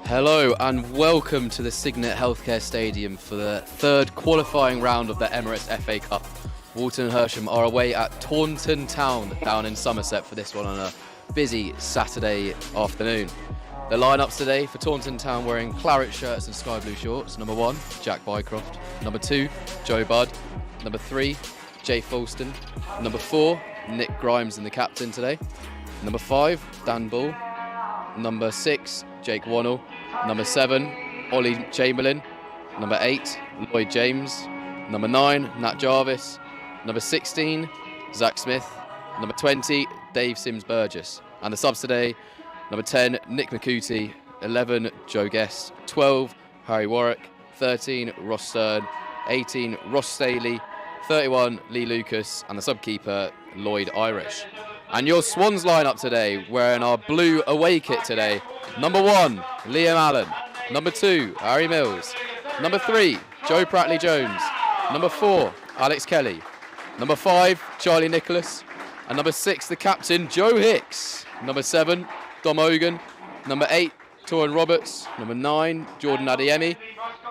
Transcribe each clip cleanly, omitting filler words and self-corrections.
Hello and welcome to the Signet Healthcare Stadium for the third qualifying round of the Emirates FA Cup. Walton and Hersham are away at Taunton Town down in Somerset for this one on a busy Saturday afternoon. The lineups today for Taunton Town wearing claret shirts and sky blue shorts. Number 1, Jack Bycroft. Number 2, Joe Budd. Number 3, Jay Fulston. Number 4, Nick Grimes in the captain today. Number 5, Dan Bull. Number 6, Jake Wannell. Number 7, Ollie Chamberlain. Number 8, Lloyd James. Number 9, Nat Jarvis. Number 16, Zach Smith. Number 20, Dave Sims-Burgess. And the subs today, number 10, Nick McCooty. 11, Joe Guest. 12, Harry Warwick. 13, Ross Stern. 18, Ross Staley. 31, Lee Lucas. And the sub-keeper, Lloyd Irish. And your Swans lineup today, wearing our blue away kit today. Number 1, Liam Allen. Number 2, Harry Mills. Number 3, Joe Pratley-Jones. Number 4, Alex Kelly. Number 5, Charlie Nicholas. And number 6, the captain, Joe Hicks. Number 7, Dom Hogan. Number 8, Torin Roberts. Number 9, Jordan Adeyemi.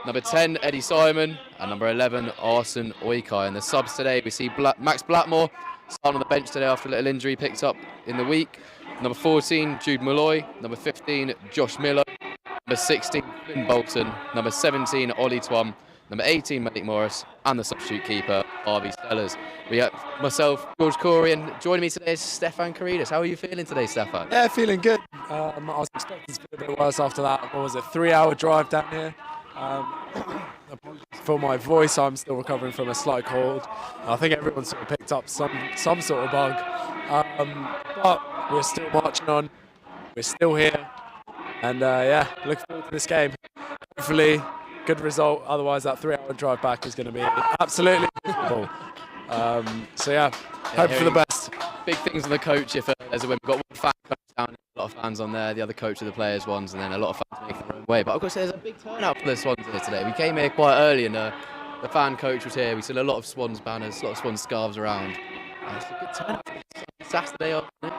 Number 10, Eddie Simon. And number 11, Arson Oikai. And the subs today, we see Max Blackmore starting on the bench today after a little injury picked up in the week. Number 14, Jude Malloy. Number 15, Josh Miller. Number 16, Finn Bolton. Number 17, Ollie Twum. Number 18, Malik Morris. And the substitute keeper, Harvey Stellers. We have myself, George Corey, and joining me today is Stefan Karidis. How are you feeling today, Stefan? Yeah, feeling good. I was expecting to be a bit worse after that. What was it, 3-hour drive down here? Apologies for my voice, I'm still recovering from a slight cold. I think everyone sort of picked up some sort of bug. But we're still marching on. We're still here. And yeah, look forward to this game. Hopefully, good result. Otherwise, that 3-hour drive back is going to be absolutely miserable. So yeah, hope for the best. Big things on the coach if there's a win. We've got one fan coach down, a lot of fans on there, the other coach of the players ones, and then a lot of fans making their own way. But of course, there's a big turnout for the Swans here today. We came here quite early and the fan coach was here. We saw a lot of Swans banners, a lot of Swans scarves around. It's a good turnout for Saturday afternoon.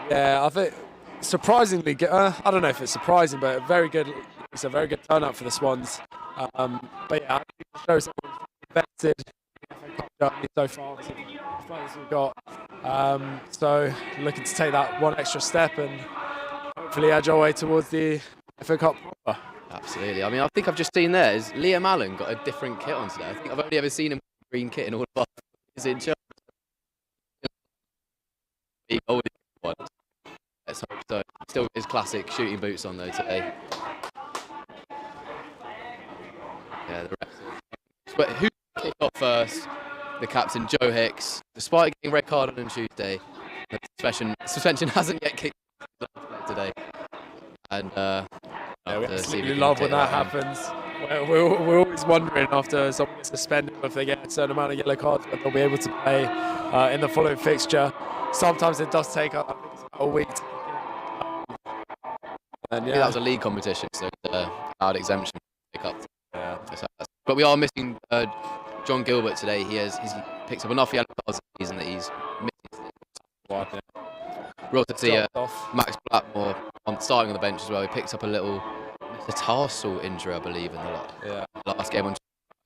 Yeah, I think surprisingly, I don't know if it's surprising, but it's a very good turnout for the Swans. But yeah, it shows everyone's invested so far. The players we've got. So looking to take that one extra step and hopefully edge our way towards the FA Cup proper. Absolutely. I mean, I think I've just seen there is Liam Allen got a different kit on today. I think I've only ever seen him with a green kit in all of our is in Chelsea. Let's hope so. Still his classic shooting boots on though today. Yeah, the rest. But who kicked off first? The captain, Joe Hicks. Despite getting red card on Tuesday, the suspension hasn't yet kicked off today. And yeah, we absolutely love when that happens. We're always wondering after someone gets suspended if they get a certain amount of yellow cards, but they'll be able to play in the following fixture. Sometimes it does take I think it's about a week. And yeah, that was a league competition, so allowed exemption to pick up. Yeah. But we are missing John Gilbert today. He's picked up enough yellow cards this season that he's missing. We're also to see Max Blackmore starting on the bench as well. He picked up a little metatarsal injury, I believe, in the last game. If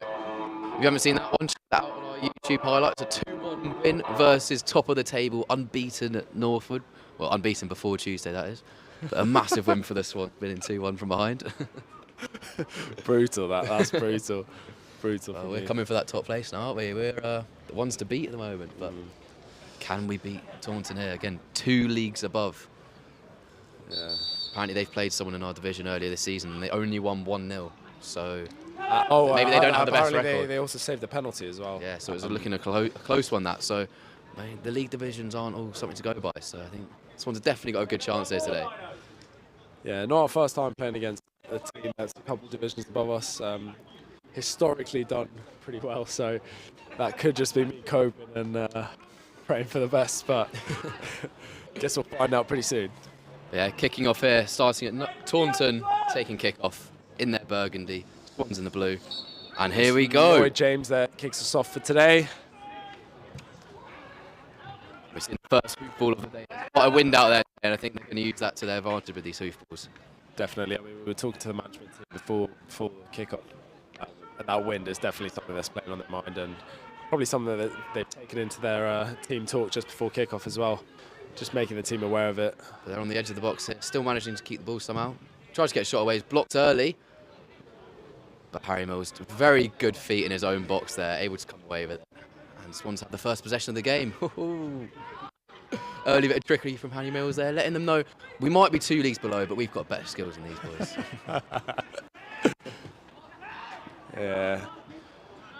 you haven't seen that one, check that out on our YouTube highlights. A 2-1 win versus top of the table, unbeaten Northwood. Well, unbeaten before Tuesday, that is. But a massive win for the Swans, winning 2-1 from behind. Brutal, that's brutal. Brutal. Well, we're coming for that top place now, aren't we? We're the ones to beat at the moment, but can we beat Taunton here? Again, 2 leagues above. Yeah. Apparently they've played someone in our division earlier this season and they only won 1-0. So maybe they don't have the best record. They also saved the penalty as well. Yeah, so it was looking a close one, that. So the league divisions aren't all something to go by. So I think this one's definitely got a good chance there today. Yeah, not our first time playing against a team that's a couple of divisions above us. Historically done pretty well, so that could just be me coping and praying for the best, but guess we'll find out pretty soon. Yeah, kicking off here, starting at Taunton, taking kick-off in their burgundy, Swans in the blue, and here we go. Lloyd James there kicks us off for today. We're seeing the first hoofball of the day. There's quite a wind out there, and I think they're going to use that to their advantage with these hoofballs. Definitely. I mean, we were talking to the management team before the kick-off. And that wind is definitely something that's playing on their mind and probably something that they've taken into their team talk just before kickoff as well, just making the team aware of it. But they're on the edge of the box here, still managing to keep the ball somehow. Tries to get a shot away, he's blocked early. But Harry Mills, very good feet in his own box there, able to come away with it. And Swans have the first possession of the game. Early bit of trickery from Harry Mills there, letting them know we might be 2 leagues below, but we've got better skills than these boys. Yeah.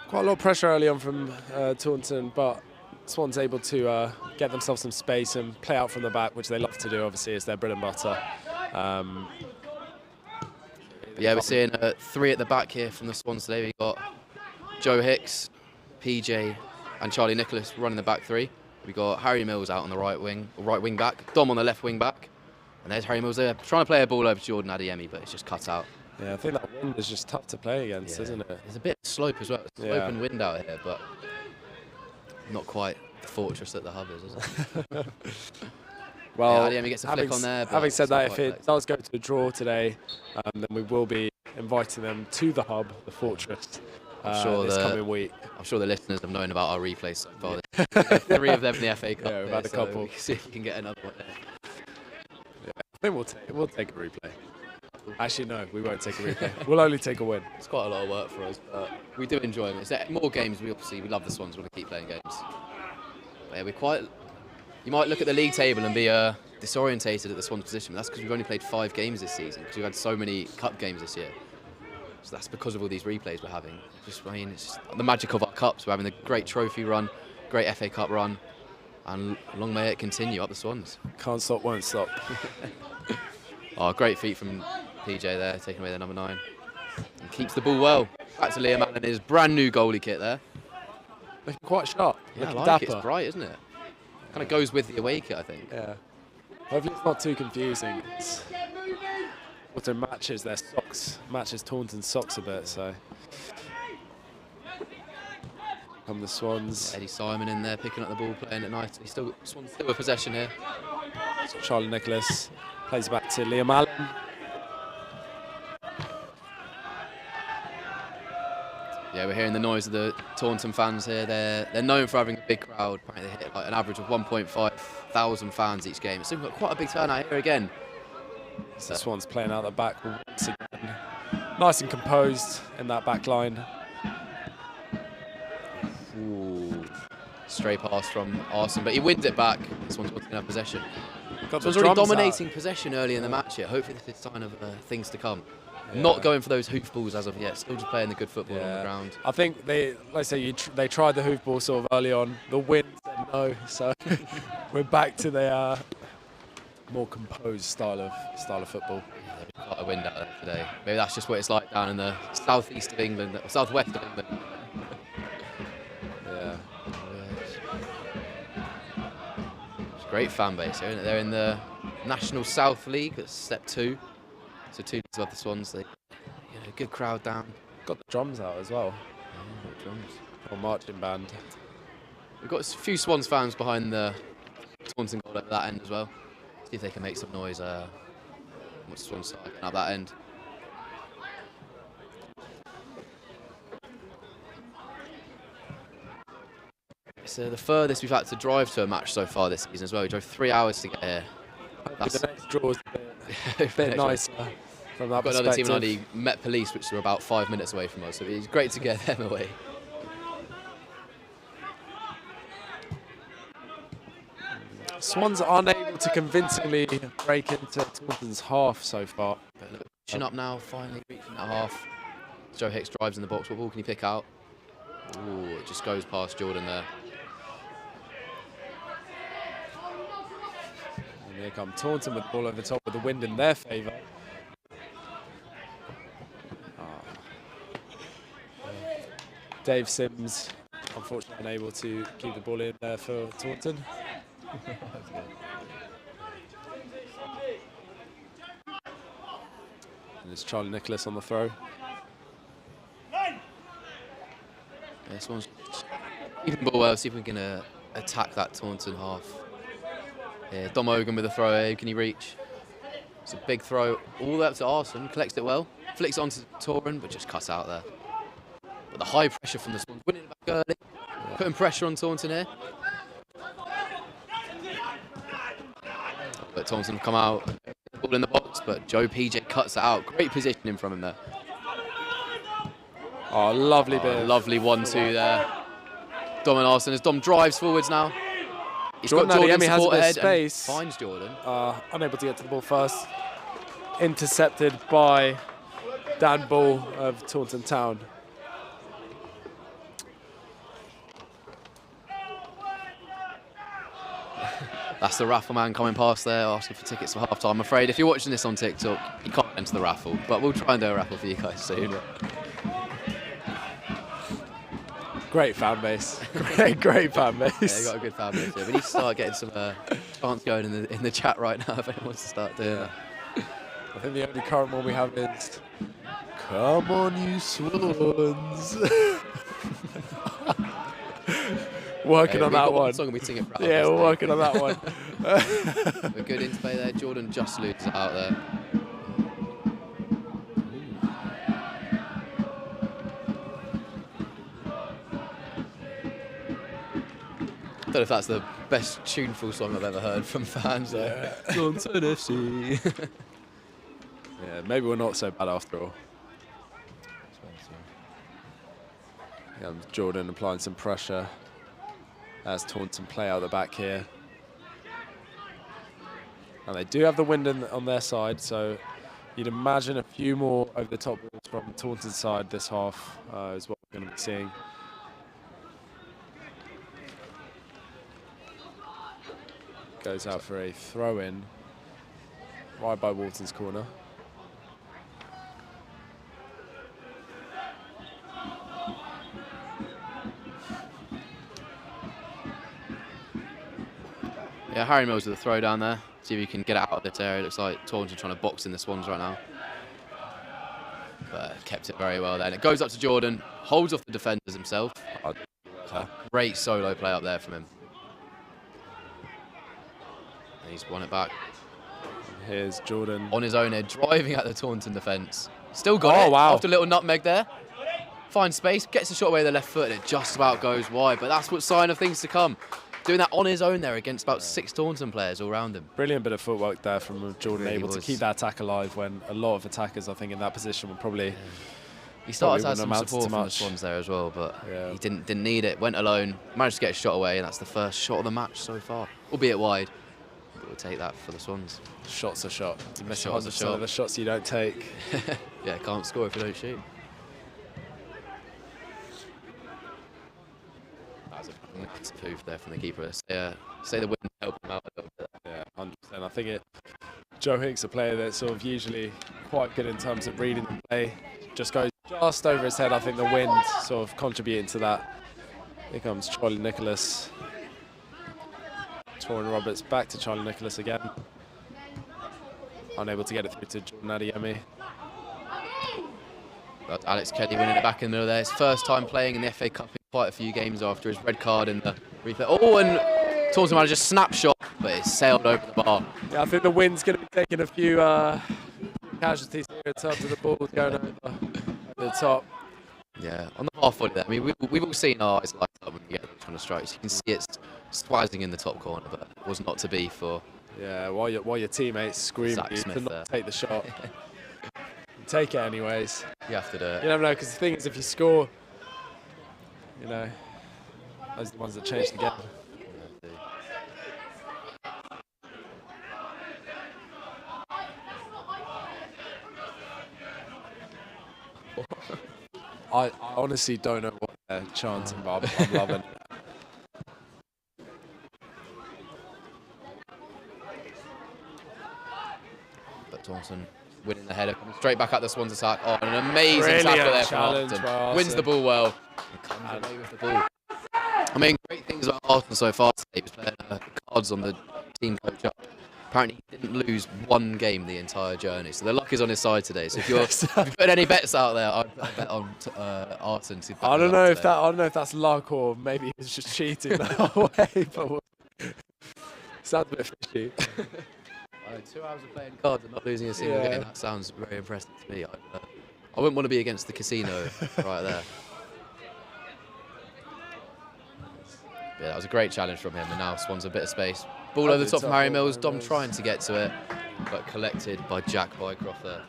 Quite a lot of pressure early on from Taunton, but Swans able to get themselves some space and play out from the back, which they love to do, obviously, is their bread and butter. Yeah, we're seeing 3 at the back here from the Swans today. We've got Joe Hicks, PJ, and Charlie Nicholas running the back 3. We've got Harry Mills out on the right wing back, Dom on the left wing back, and there's Harry Mills there trying to play a ball over to Jordan Adeyemi, but it's just cut out. Yeah, I think that wind is just tough to play against, isn't it? There's a bit of slope as well. It's slope and wind out here, but not quite the fortress that the hub is it? Well, Adeyemi gets a flick on there. Having said that, if it does go to a draw today, then we will be inviting them to the hub, the fortress, this coming week. I'm sure the listeners have known about our replays so far. 3 of them in the FA Cup. Yeah, we've had a couple. We can see if we can get another one there. Yeah, I think we'll take a replay. Actually, no, we won't take a replay. We'll only take a win. It's quite a lot of work for us, but we do enjoy them. Is there more games? We love the Swans. We want to keep playing games. But yeah, you might look at the league table and be disorientated at the Swans' position. But that's because we've only played 5 games this season, because we've had so many cup games this year. So that's because of all these replays we're having. It's just the magic of our cups. We're having a great trophy run, great FA Cup run, and long may it continue up the Swans. Can't stop, won't stop. Oh, great feat from PJ there, taking away the number 9. And keeps the ball well. Back to Liam Allen in his brand new goalie kit there. Looking quite sharp. Yeah, looking I like dapper. it. It's bright, isn't it? Kind of goes with the away kit, I think. Yeah. Hopefully it's not too confusing. Also matches their socks, matches Taunton's socks a bit, so. Come the Swans. Eddie Simon in there, picking up the ball, playing it nicely. Swans still with possession here. So Charlie Nicholas plays back to Liam Allen. Yeah, we're hearing the noise of the Taunton fans here. They're known for having a big crowd. Apparently they hit like an average of 1.5 thousand fans each game. It's got quite a big turnout here again. So the Swans playing out the back once again. Nice and composed in that back line. Ooh. Stray pass from Arson, but he wins it back. This one's going to have possession. Got So the was already drums dominating out. possession early in the match here. Hopefully this is a sign of things to come. Yeah. Not going for those hoof balls as of yet. Still just playing the good football on Yeah. the ground. I think they tried the hoofball sort of early on. The wind said no, so we're back to the more composed style of football. Yeah, there's quite a wind out there today. Maybe that's just what it's like down in the southeast of England, or southwest of England. Yeah. It's a great fan base here, isn't it? They're in the National South League. That's step 2. So 2 leagues above the Swans. Good crowd down. Got the drums out as well. Yeah, got drums. Or marching band. We've got a few Swans fans behind the Taunton goal over that end as well. See if they can make some noise once the Swans side at that end. It's the furthest we've had to drive to a match so far this season as well. We drove 3 hours to get here. The next draw is a bit nicer from that We've got another team perspective. already, Met Police, which are about 5 minutes away from us. So it's great to get them away. Swans aren't able to convincingly break into Taunton's half so far. But look, pushing up now, finally reaching that half. Joe Hicks drives in the box. What ball can he pick out? Ooh, it just goes past Jordan there. And here come Taunton with the ball over the top with the wind in their favour. Dave Sims, unfortunately unable to keep the ball in there for Taunton. And it's Charlie Nicholas on the throw. This one's keeping the ball well, see if we can attack that Taunton half. Yeah, Dom Hogan with the throw here, can he reach? It's a big throw all the way up to Arson, collects it well, flicks it onto Torin, but just cuts out there. But the high pressure from the Swans, winning it back early, putting pressure on Taunton here. But Taunton come out, ball in the box, but Joe PJ cuts it out. Great positioning from him there. Oh, lovely bit. Lovely 1-2 there. Dom and Arson as Dom drives forwards now. He's Jordan got Jordan Adeyemi has a support bit of ahead and space. finds Jordan. Unable to get to the ball first. Intercepted by Dan Ball of Taunton Town. That's the raffle man coming past there, asking for tickets for half time. I'm afraid if you're watching this on TikTok, you can't enter the raffle, but we'll try and do a raffle for you guys soon. Great fan base. Great fan base. Yeah, you got a good fan base here. We need to start getting some chants going in the chat right now if anyone wants to start doing that. I think the only current one we have is "Come on, you swans." Working on that one. Song we sing it for Yeah, we're working on that one. A good interplay there. Jordan just loses it out there. I don't know if that's the best tuneful song I've ever heard from fans. Taunton FC. Yeah, maybe we're not so bad after all. Yeah, Jordan applying some pressure as Taunton play out the back here. And they do have the wind on their side, so you'd imagine a few more over the top balls from Taunton's side this half is what we're going to be seeing. Goes out for a throw-in right by Walton's corner. Yeah, Harry Mills with a throw down there. See if he can get out of this area. Looks like Taunton trying to box in the Swans right now. But kept it very well then. It goes up to Jordan, holds off the defenders himself. Great solo play up there from him. And he's won it back. Here's Jordan. On his own here, driving at the Taunton defence. Still got it. Wow. After a little nutmeg there. Finds space, gets a shot away with the left foot, and it just about goes wide. But that's what sign of things to come. Doing that on his own there against about 6 Taunton players all around him. Brilliant bit of footwork there from Jordan, Really able to keep that attack alive when a lot of attackers, I think, in that position would probably... He started to have probably some wouldn't amount to support from the much. Swans there as well, but Yeah. he didn't need it. Went alone, managed to get a shot away, and that's the first shot of the match so far. Albeit wide, but we'll take that for the Swans. Shot's a shot. You miss Shot's a 100% shot. of the shots you don't take. Yeah, can't score if you don't shoot. That was a nice poof there from the keeper. Say the wind helped him out a little bit. Yeah, 100%. I think Joe Hicks, a player that's sort of usually quite good in terms of reading the play, just goes just over his head. I think the wind sort of contributing to that. Here comes Charlie Nicholas. Torin Roberts back to Charlie Nicholas again. Unable to get it through to Jordan Adeyemi. That's Alex Kelly winning it back in the middle there. His first time playing in the FA Cup in quite a few games after his red card in the replay. Oh, and Taunton managed a snapshot, but it sailed over the bar. Yeah, I think the wind's going to be taking a few casualties here in terms of the ball going over the top. Yeah, on the half volley there. I mean, we've all seen our eyes light up when we get those kind of strikes. You can see it's swazzing in the top corner, but it was not to be for. Yeah, while your teammates scream Zach at you Smith to not there. take the shot. You take it anyways. You have to do it. You never know, because the thing is, if you score, you know, those are the ones that change the game. I honestly don't know what they're chanting, but I'm loving it. But Taunton winning the header, coming straight back at the Swans attack. Oh, an amazing Brilliant tackle there from challenge Taunton. by Wins the ball well. And comes away with the ball. I mean, great things about Taunton so far today. He was playing cards on the team coach up. Apparently, he didn't lose one game the entire journey, so the luck is on his side today. So if you've put any bets out there, I'd bet on Arton to. I don't know if that's luck or maybe he was just cheating the whole way, but sounds a bit fishy. 2 hours of playing cards and not losing a single Yeah. game. That sounds very impressive to me. I wouldn't want to be against the casino right there. Yeah, that was a great challenge from him, and now Swans a bit of space. Ball over the top from Harry Mills. Dom trying to get to it, but collected by Jack Bycroft there.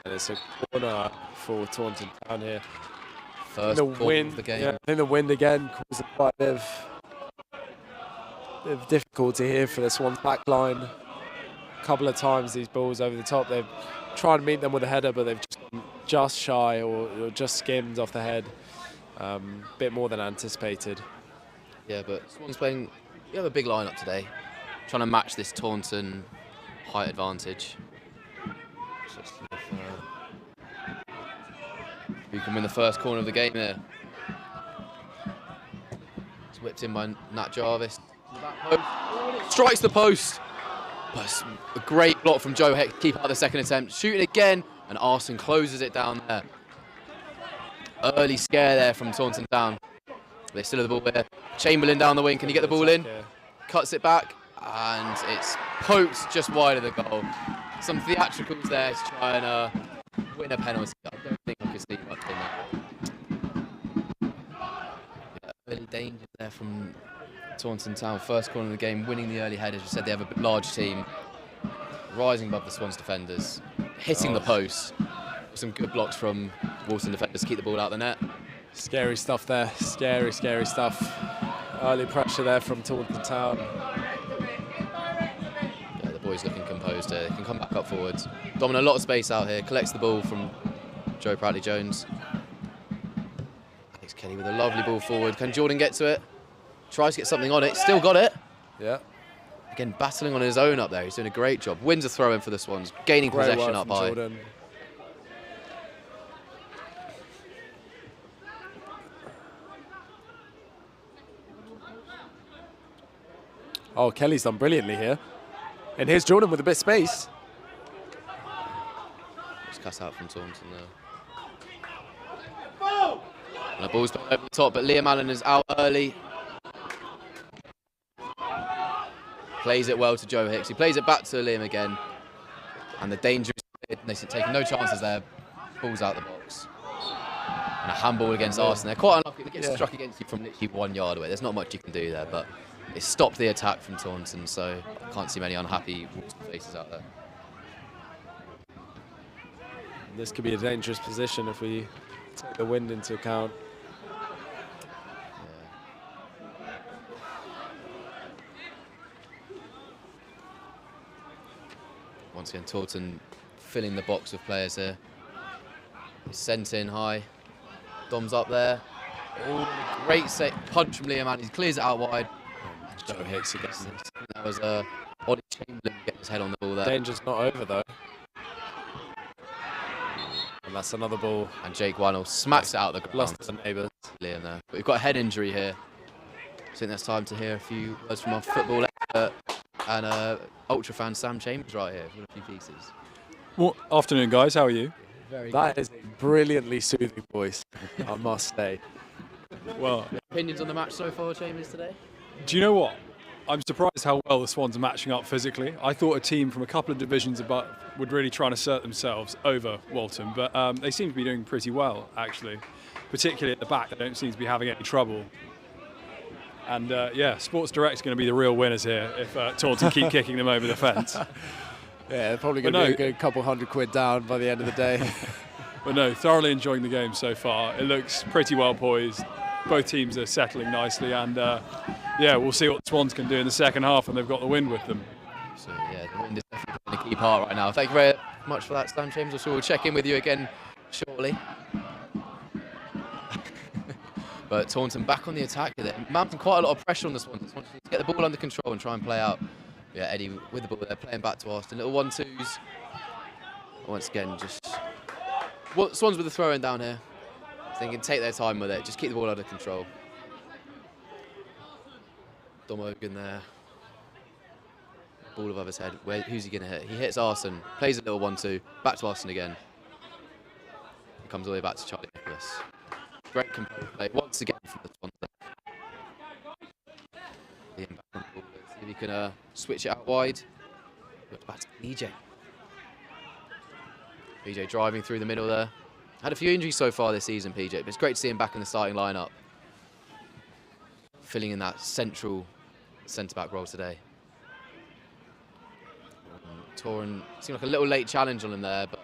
And it's a corner for Taunton Town here. First The corner wind, of the game. yeah, I think the wind again caused quite a bit of difficulty here for the Swans back line. couple of times these balls over the top. They've tried to meet them with a header, but they've just gone just shy or just skimmed off the head. Bit more than anticipated. Yeah, but Swans playing. You have a big lineup today, trying to match this Taunton height advantage. So let's see if we can win the first corner of the game here. It's whipped in by Nat Jarvis. Strikes the post. But a great block from Joe Heck to keep out the second attempt. Shooting again, and Arson closes it down there. Early scare there from Taunton Town. They still have the ball here. Chamberlain down the wing. Can he get the ball in? Cuts it back, and it's poked just wide of the goal. Some theatricals there to try and win a penalty. I don't think I can see much in that. Early danger there from Taunton Town. First corner of the game, winning the early head. As you said, they have a large team, rising above the Swans defenders, hitting the post. Some good blocks from Walton defenders to keep the ball out the net. Scary stuff there. Scary, scary stuff. Early pressure there from Taunton Town. Yeah, the boys looking composed here. They can come back up forwards. Dominant a lot of space out here. Collects the ball from Joe Pradley-Jones. Alex Kelly with a lovely ball forward. Can Jordan get to it? Tries to get something on it. Still got it. Yeah. Again, battling on his own up there. He's doing a great job. Wins a throw-in for the Swans. Gaining Great possession work up from high. Jordan. Oh, Kelly's done brilliantly here. And here's Jordan with a bit of space. Just cut out from Taunton there. And the ball's gone over the top, but Liam Allen is out early. Plays it well to Joe Hicks. He plays it back to Liam again. And the danger is they're taking no chances there. Ball's out the box. And a handball against Arsenal. They're quite unlucky. They get struck against you from literally 1 yard away. There's not much you can do there, but it stopped the attack from Taunton, so I can't see many unhappy faces out there. This could be a dangerous position if we take the wind into account. Once again, Taunton filling the box with players here. He's sent in high. Dom's up there. Oh, great set punch from Liam Allen. He clears it out wide. Joe Hicks again. That was Ollie Chamberlain getting his head on the ball there. Danger's not over though. And that's another ball. And Jake Winnell smacks it out the ground. Lost to the neighbours. Liam there. But we've got a head injury here. I think that's time to hear a few words from our football expert and ultra fan Sam Chambers right here with a few pieces. Well, afternoon, guys. How are you? That is a brilliantly soothing voice, I must say. Well, Opinions on the match so far, Chambers, today? do you know what? I'm surprised how well the Swans are matching up physically. I thought a team from a couple of divisions above would really try and assert themselves over Walton, but they seem to be doing pretty well, actually. Particularly at the back, they don't seem to be having any trouble. And yeah, Sports Direct's going to be the real winners here if Taunton keep kicking them over the fence. Yeah, they're probably going to be a good couple £100 down by the end of the day. But no, thoroughly enjoying the game so far. It looks pretty well poised. Both teams are settling nicely, and yeah, we'll see what the Swans can do in the second half when they've got the wind with them. So yeah, the wind is definitely playing a key part right now. Thank you very much for that, Sam Chambers. I'm sure we'll check in with you again shortly. But Taunton back on the attack there, mounting quite a lot of pressure on the Swans. Swans need to get the ball under control and try and play out. Yeah, Eddie with the ball there, playing back to Austin. Little 1-2s. Once again, just Swans with the throw-in down here. So they can take their time with it, just keep the ball under control. Dom Hogan there. Ball above his head. Who's he going to hit? He hits Arson. Plays a little 1-2. Back to Arson again. And comes all the way back to Charlie Nicholas. Great composed play once again from the Swans there. Liam back on the ball. See if he can switch it out wide. Back to PJ. PJ driving through the middle there. Had a few injuries so far this season, PJ, but it's great to see him back in the starting lineup. Filling in that central centre-back role today. Torin seemed like a little late challenge on him there, but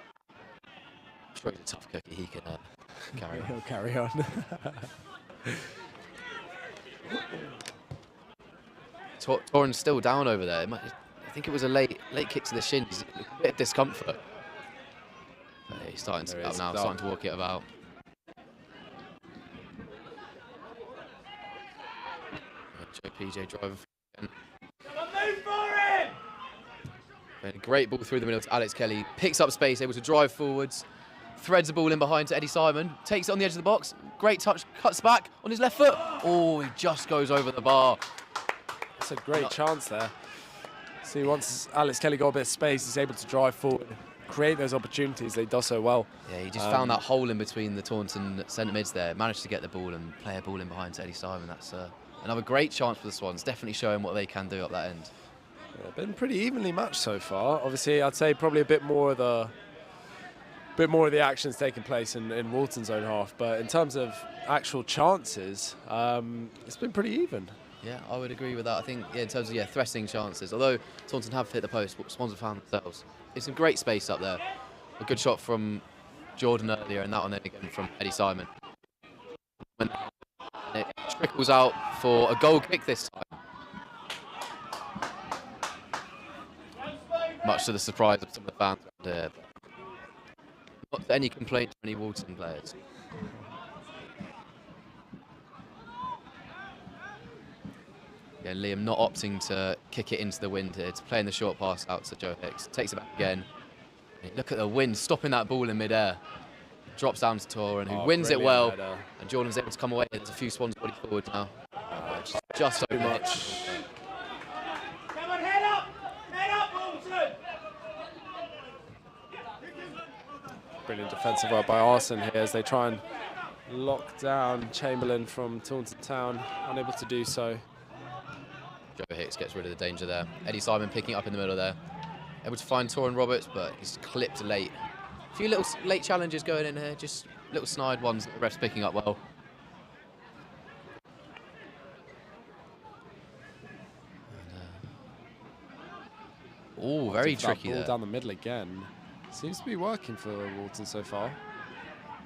I'm sure he's a tough cookie. He can carry on. He'll carry on. Torin's still down over there. I think it was a late kick to the shins. A bit of discomfort. But he's starting to get up now, starting to walk it about. Joe PJ driver. A great ball through the middle to Alex Kelly. Picks up space, able to drive forwards. Threads the ball in behind to Eddie Simon. Takes it on the edge of the box. Great touch, cuts back on his left foot. Oh, he just goes over the bar. That's a great chance there. See, once Alex Kelly got a bit of space, he's able to drive forward, create those opportunities. He does so well. Yeah, he just found that hole in between the Taunton centre mids there. Managed to get the ball and play a ball in behind to Eddie Simon. That's another great chance for the Swans. Definitely showing what they can do up that end. Yeah, been pretty evenly matched so far. Obviously, I'd say probably a bit more of the actions taking place in Walton's own half. But in terms of actual chances, it's been pretty even. Yeah, I would agree with that. I think in terms of threatening chances, although Taunton have hit the post, Swans have found themselves. It's some great space up there. A good shot from Jordan earlier, and that one then again from Eddie Simon. And it trickles out for a goal kick this time. Much to the surprise of some of the fans around here. Not any complaint from any Walton players. Yeah, Liam not opting to kick it into the wind here, to playing the short pass out to Joe Hicks. Takes it back again. Look at the wind stopping that ball in mid-air. Drops down to Toran, who wins it well. Header. And Jordan's able to come away. There's a few Swans body forward now. Just Too over much. Come on, head up, Walton! Brilliant defensive work by Arson here as they try and lock down Chamberlain from Taunton Town. Unable to do so. Joe Hicks gets rid of the danger there. Eddie Simon picking up in the middle there. Able to find Toran Roberts, but he's clipped late. A few little late challenges going in here, just little snide ones that the ref's picking up well. Oh, very tricky ball there. down the middle again. Seems to be working for Walton so far.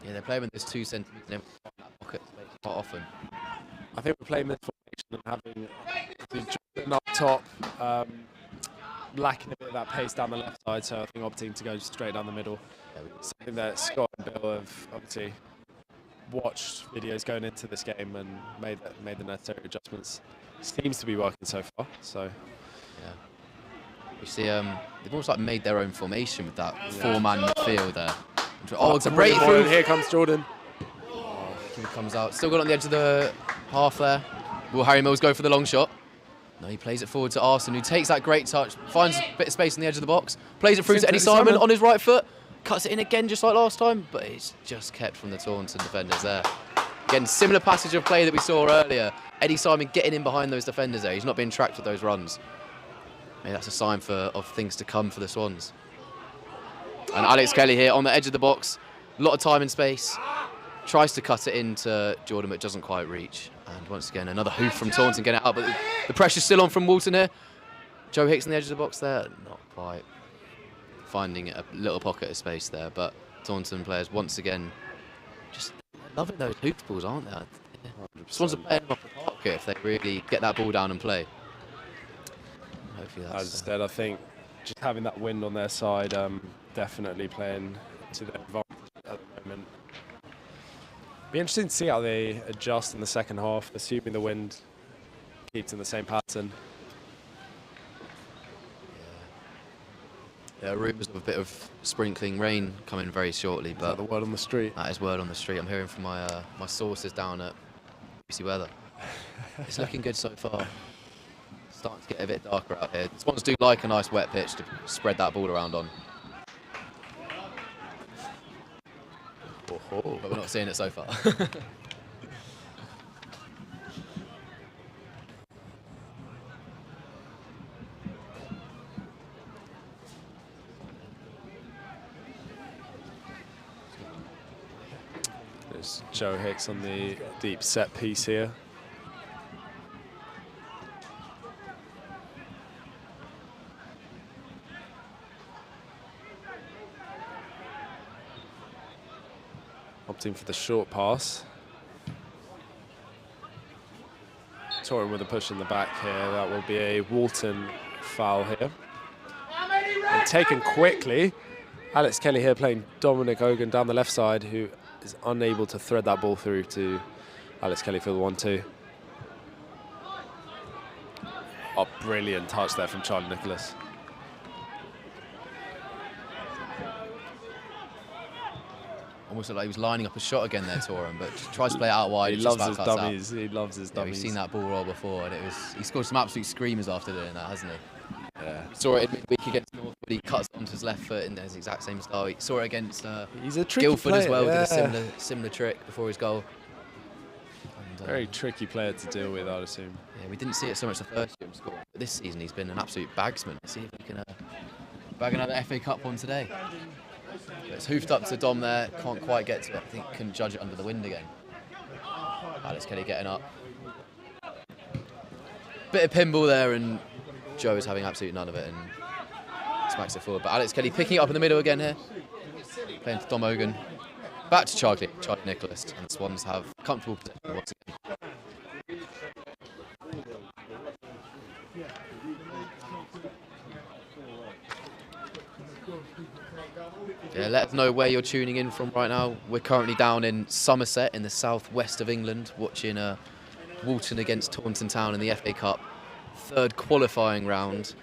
Yeah, they're playing with this 2 centimetres in that pocket space quite often. I think we're playing this formation and having Jordan up top, lacking a bit of that pace down the left side, so I think opting to go straight down the middle. Something that Scott and Bill have obviously watched videos going into this game and made the necessary adjustments. Seems to be working so far. So yeah, you see, they've almost like made their own formation with that 4-man midfield there. Oh, it's a breakthrough. Here comes Jordan. He comes out, still got it on the edge of the half there. Will Harry Mills go for the long shot? No, he plays it forward to Arson, who takes that great touch, finds a bit of space on the edge of the box, plays it through to Eddie Simon on his right foot, cuts it in again just like last time, but it's just kept from the Taunton defenders there. Again, similar passage of play that we saw earlier. Eddie Simon getting in behind those defenders there. He's not being tracked with those runs. Maybe that's a sign of things to come for the Swans. And Alex Kelly here on the edge of the box, a lot of time and space. Tries to cut it into Jordan, but doesn't quite reach. And once again, another hoof from Taunton getting it out, but the pressure's still on from Walton here. Joe Hicks on the edge of the box there, not quite finding a little pocket of space there, but Taunton players once again just loving those hoof balls, aren't they? Swans are playing them off the park here if they really get that ball down and play. Hopefully that's... As I said, I think just having that wind on their side, definitely playing to their advantage at the moment. Be interesting to see how they adjust in the second half, assuming the wind keeps in the same pattern. Yeah, rumours of a bit of sprinkling rain coming very shortly, but Is that the word on the street? that is word on the street. I'm hearing from my my sources down at BBC Weather. It's looking good so far. Starting to get a bit darker out here. The Swans do like a nice wet pitch to spread that ball around on. But we're not seeing it so far. There's Joe Hicks on the deep set piece here. Opting for the short pass. Toran with a push in the back here. That will be a Walton foul here. and taken quickly. Alex Kelly here playing Dominic Ogan down the left side, who is unable to thread that ball through to Alex Kelly for the 1-2. Oh, brilliant touch there from Charlie Nicholas. Almost looked like he was lining up a shot again there, Taunton, but just tries to play it out wide. He loves his dummies. He loves his dummies. We've seen that ball roll before, and he scored some absolute screamers after doing that, hasn't he? Yeah. We saw it in midweek against Northwood. He cuts onto his left foot in his exact same style. He saw it against He's a tricky Guildford player, as well. yeah. Did a similar trick before his goal. And, Very tricky player to deal with, I'd assume. Yeah, we didn't see it so much the first year he scored, but this season he's been an absolute bagsman. Let's see if he can bag another FA Cup one today. But it's hoofed up to Dom there. Can't quite get to it. I think can judge it under the wind again. Alex Kelly getting up. Bit of pinball there, and Joe is having absolutely none of it and smacks it forward. But Alex Kelly picking it up in the middle again here. Playing to Dom Ogan. Back to Charlie Nicholas, and the Swans have comfortable possession once again. Yeah, let us know where you're tuning in from right now. We're currently down in Somerset in the southwest of England, watching Walton against Taunton Town in the FA Cup, third qualifying round.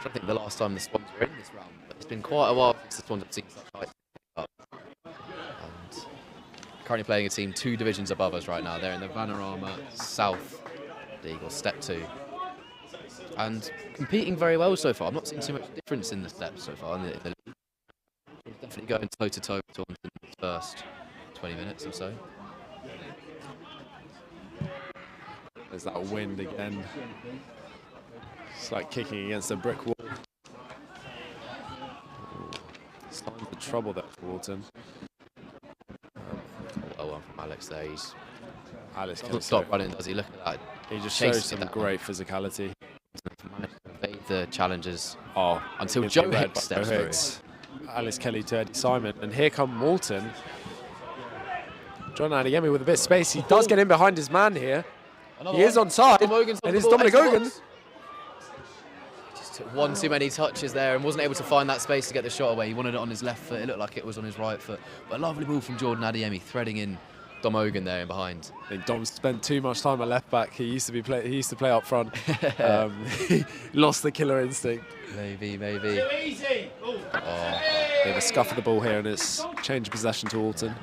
I think the last time the Swans were in this round, but it's been quite a while since the Swans have seen such high FA Cup. And currently playing a team 2 divisions above us right now. They're in the Vanarama South League, or Step 2. And competing very well so far. I'm not seeing too much difference in the steps so far in the league. It's definitely going toe-to-toe with Taunton in the first 20 minutes or so. There's that wind again. It's like kicking against a brick wall. Signs of trouble there for Walton. Well one from Alex there. Alex Doesn't can stop running, does he? Look at that. He just Chases shows some it down. great physicality. Managed to evade the challenges Oh, until it's Joe been read Hicks by steps Joe through. Hicks. Alice Kelly to Eddie Simon, and here come Walton. John Adeyemi with a bit of space. He does get in behind his man here. Another He is one. onside, Dom Ogan's on and the it's ball, Dominic extra Ogan. box. Just took one too many touches there and wasn't able to find that space to get the shot away. He wanted it on his left foot. It looked like it was on his right foot. But a lovely ball from Jordan Adeyemi, threading in Dom Ogan there in behind. I think Dom spent too much time at left back. He used to play up front. He lost the killer instinct. Maybe. Too easy. Oh. Bit of a scuff of the ball here, and it's change of possession to Walton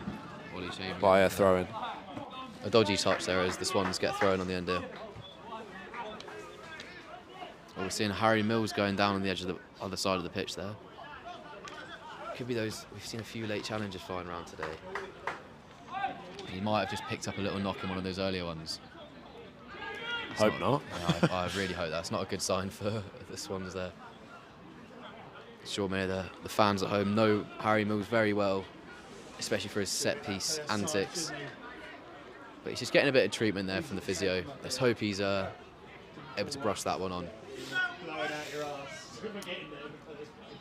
by a throw-in. A dodgy touch there as the Swans get thrown on the end here. Well, we're seeing Harry Mills going down on the edge of the other side of the pitch there. Could be those. We've seen a few late challenges flying around today. He might have just picked up a little knock in one of those earlier ones. Hope not. I really hope that's not a good sign for the Swans there. Sure, many of the fans at home know Harry Mills very well, especially for his set-piece antics. But he's just getting a bit of treatment there from the physio. Let's hope he's able to brush that one on.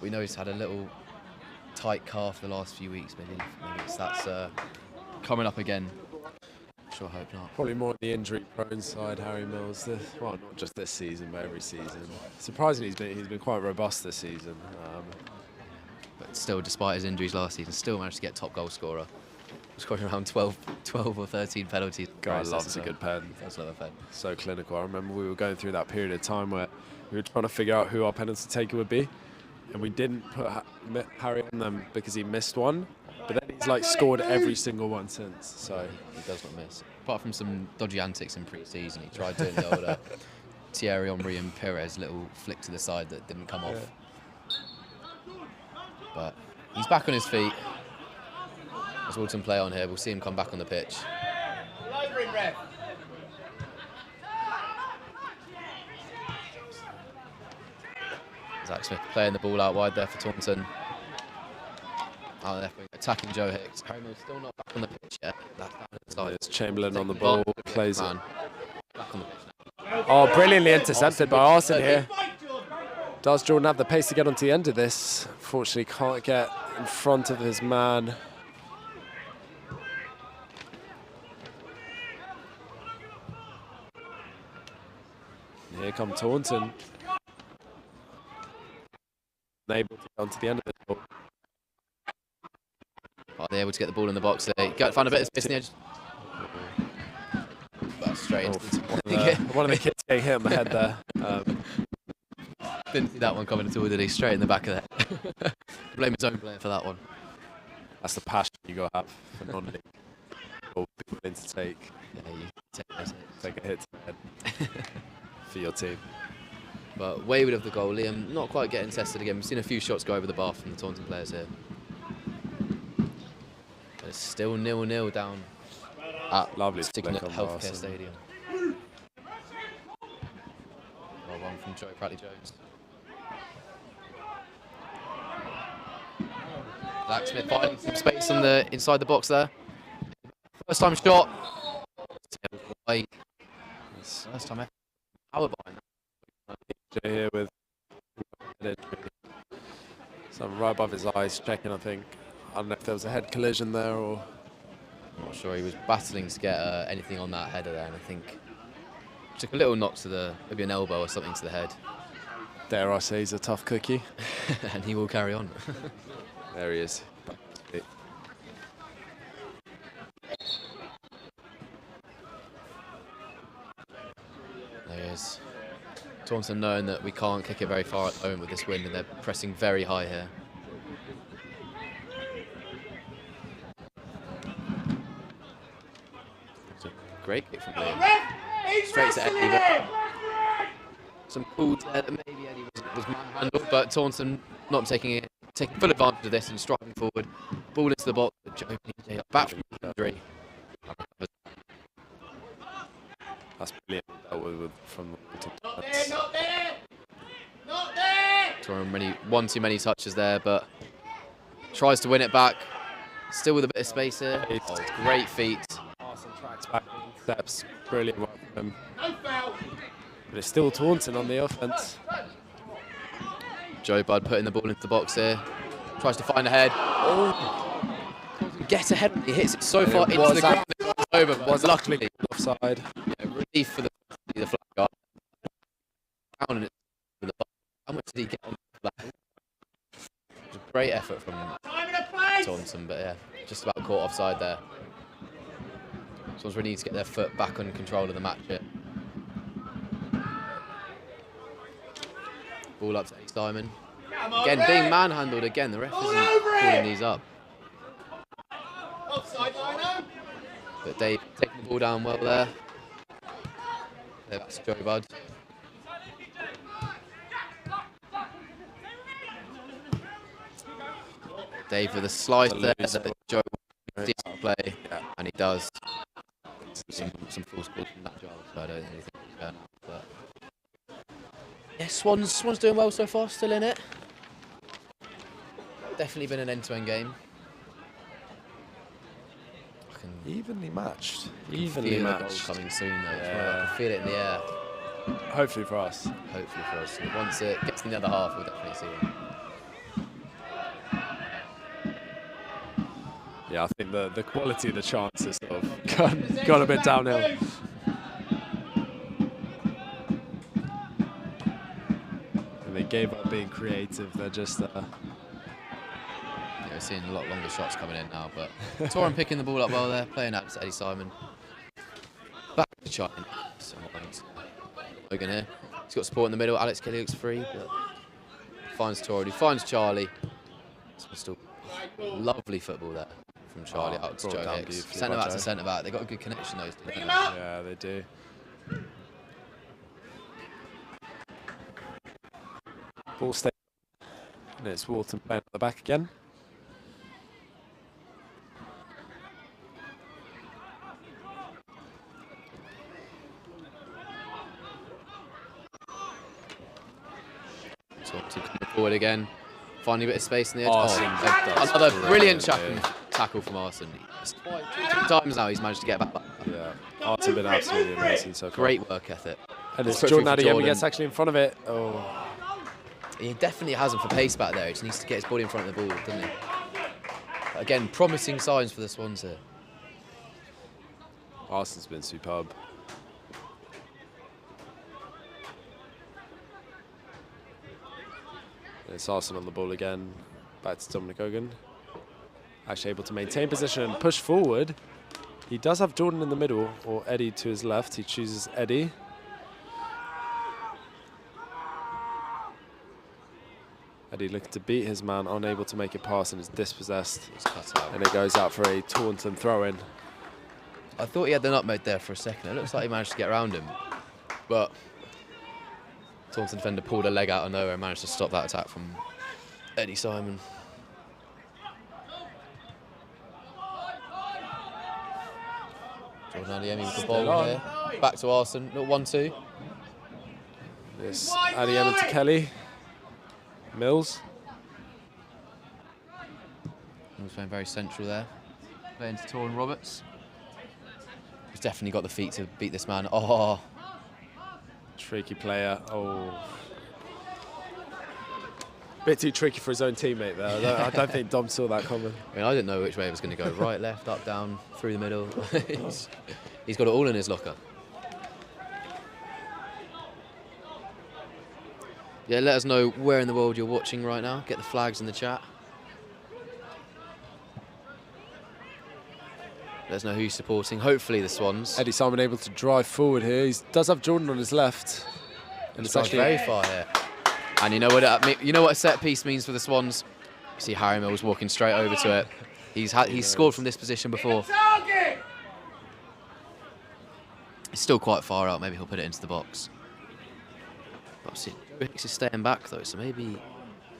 We know he's had a little tight calf the last few weeks. Maybe that's coming up again. Sure hope not. Probably more on the injury-prone side, Harry Mills. Well, not just this season, but every season. Surprisingly, he's been quite robust this season. But still, despite his injuries last season, still managed to get top goal scorer. Scoring around 12 or 13 penalties. Guy loves a good pen. That's another pen. So clinical. I remember we were going through that period of time where we were trying to figure out who our penalty taker would be, and we didn't put Harry on them because he missed one. But then he's scored every single one since. So he does not miss. Apart from some dodgy antics in pre-season, he tried doing the old Thierry Henry and Perez little flick to the side that didn't come off. But he's back on his feet. As Walton play on here, we'll see him come back on the pitch. Zach Smith playing the ball out wide there for Taunton. Out there, attacking Joe Hicks. Harry Mills still not back on the pitch yet. it's Chamberlain on the ball, plays it. Back on the pitch now. Oh, brilliantly intercepted by Arson here. Does Jordan have the pace to get onto the end of this? Fortunately, can't get in front of his man. Here come Taunton. able to get onto the end of it. Are they able to get the ball in the box there? Find a bit of space in the edge. Well, straight into One of the kids getting hit on the head there. Didn't see that one coming at all, did he? Straight in the back of the head. Blame his own player for that one. That's the passion you got to have for non-league. Or be willing to take Yeah, you take a hit to the head for your team. But wayward of the goal, Liam not quite getting tested again. We've seen a few shots go over the bar from the Taunton players here. But it's still 0-0 down at Lovely Signet flick on Healthcare Larson. Stadium. Well run from Joe Pratley-Jones. Zach Smith finding some space on the inside the box there. First time shot. Wide. First time effort. Power behind that. Here with something right above his eyes, checking. I think I don't know if there was a head collision there or. I'm not sure. He was battling to get anything on that header there, and I think took a little knock to maybe an elbow or something to the head. Dare I say he's a tough cookie? And he will carry on. There he is. There he is. Taunton knowing that we can't kick it very far at the moment with this wind, and they're pressing very high here. It's a great kick from Liam. Straight to Eddie. Some calls there that maybe Eddie was manhandled, but Taunton not taking full advantage of this and striding forward. Ball into the box. Joe PJ back from injury. That's brilliant. That was from Not there, not there! Not there! Taunton one too many touches there, but tries to win it back. Still with a bit of space here. Oh, great feet. Larson tracks back, steps brilliant work from him. No foul! But it's still Taunton on the offense. Joe Budd putting the ball into the box here. Tries to find a head. Oh! Get ahead. He hits it so far into the ground. It's over. But luckily Offside. relief for the flag guy. Down and it's how much did he get on that? It was a great effort from Time in a place! Taunton, but yeah, just about caught offside there. Someone's really need to get their foot back on control of the match here. Ball up to Ace Diamond. Come on, Again, Red. being manhandled again. The ref All isn't over it. calling these up. Offside, Lino. But Dave taking the ball down well there. That's Joe Budd. Dave with a slice there that Joe did play, and he does. Some false calls from that job, so I don't think he's going out. But yeah, Swans doing well so far, still in it. Definitely been an end-to-end game. I can Evenly matched. feel the goal coming soon though. Yeah. I can feel it in the air. Hopefully for us. Hopefully for us. Once it gets in the other half, we'll definitely see it. Yeah, I think the quality of the chance has sort of gone a bit downhill. And they gave up being creative. They're just Yeah, we're seeing a lot longer shots coming in now, but Torin picking the ball up well there, playing out to Eddie Simon. Back to China. Logan here. He's got support in the middle. Alex Kelly looks free, but finds Torin. He finds Charlie. Still lovely football there from Charlie out to brought Joe down Hicks. beautifully Centre by back to Joe. centre back. They've got a good connection, those two. Pick don't him they? up! Yeah, they do. Ball stay. And it's Walton playing at the back again. So to come forward again, finding a bit of space in the edge. Arson, that's Another brilliant brilliant, tackle from Arson. It's two times now he's managed to get back. Yeah, Art's been absolutely amazing so far. Great work ethic. And it's Put Jordan through out for again. He Jordan. gets actually in front of it. Oh, He definitely has him for pace back there. He just needs to get his body in front of the ball, doesn't he? Again, promising signs for the Swans here. Arson's been superb. It's Arson on the ball again. Back to Dominic Hogan. Actually able to maintain position and push forward. He does have Jordan in the middle, or Eddie to his left. He chooses Eddie. Eddie looking to beat his man, unable to make a pass and is dispossessed. It's cut out. And it goes out for a Taunton throw-in. I thought he had the nutmeg there for a second. It looks like he managed to get around him. But Taunton defender pulled a leg out of nowhere and managed to stop that attack from Eddie Simon. Jordan Adiemi with the ball here. Back to Arson, little 1-2. This Adiemi to Kelly. Mills. He was playing very central there. Playing to Torrin Roberts. He's definitely got the feet to beat this man. Oh, Tricky player. Oh. Bit too tricky for his own teammate there. I don't think Dom saw that coming. I mean, I didn't know which way it was going to go. Right, left, up, down, through the middle. He's got it all in his locker. Yeah, let us know where in the world you're watching right now. Get the flags in the chat. Let us know who you're supporting. Hopefully the Swans. Eddie Simon able to drive forward here. He does have Jordan on his left. And It's actually very far here. And you know what a set piece means for the Swans? You see Harry Mills walking straight over to it. He's scored from this position before. It's still quite far out. Maybe he'll put it into the box. But see, Hicks is staying back though, so maybe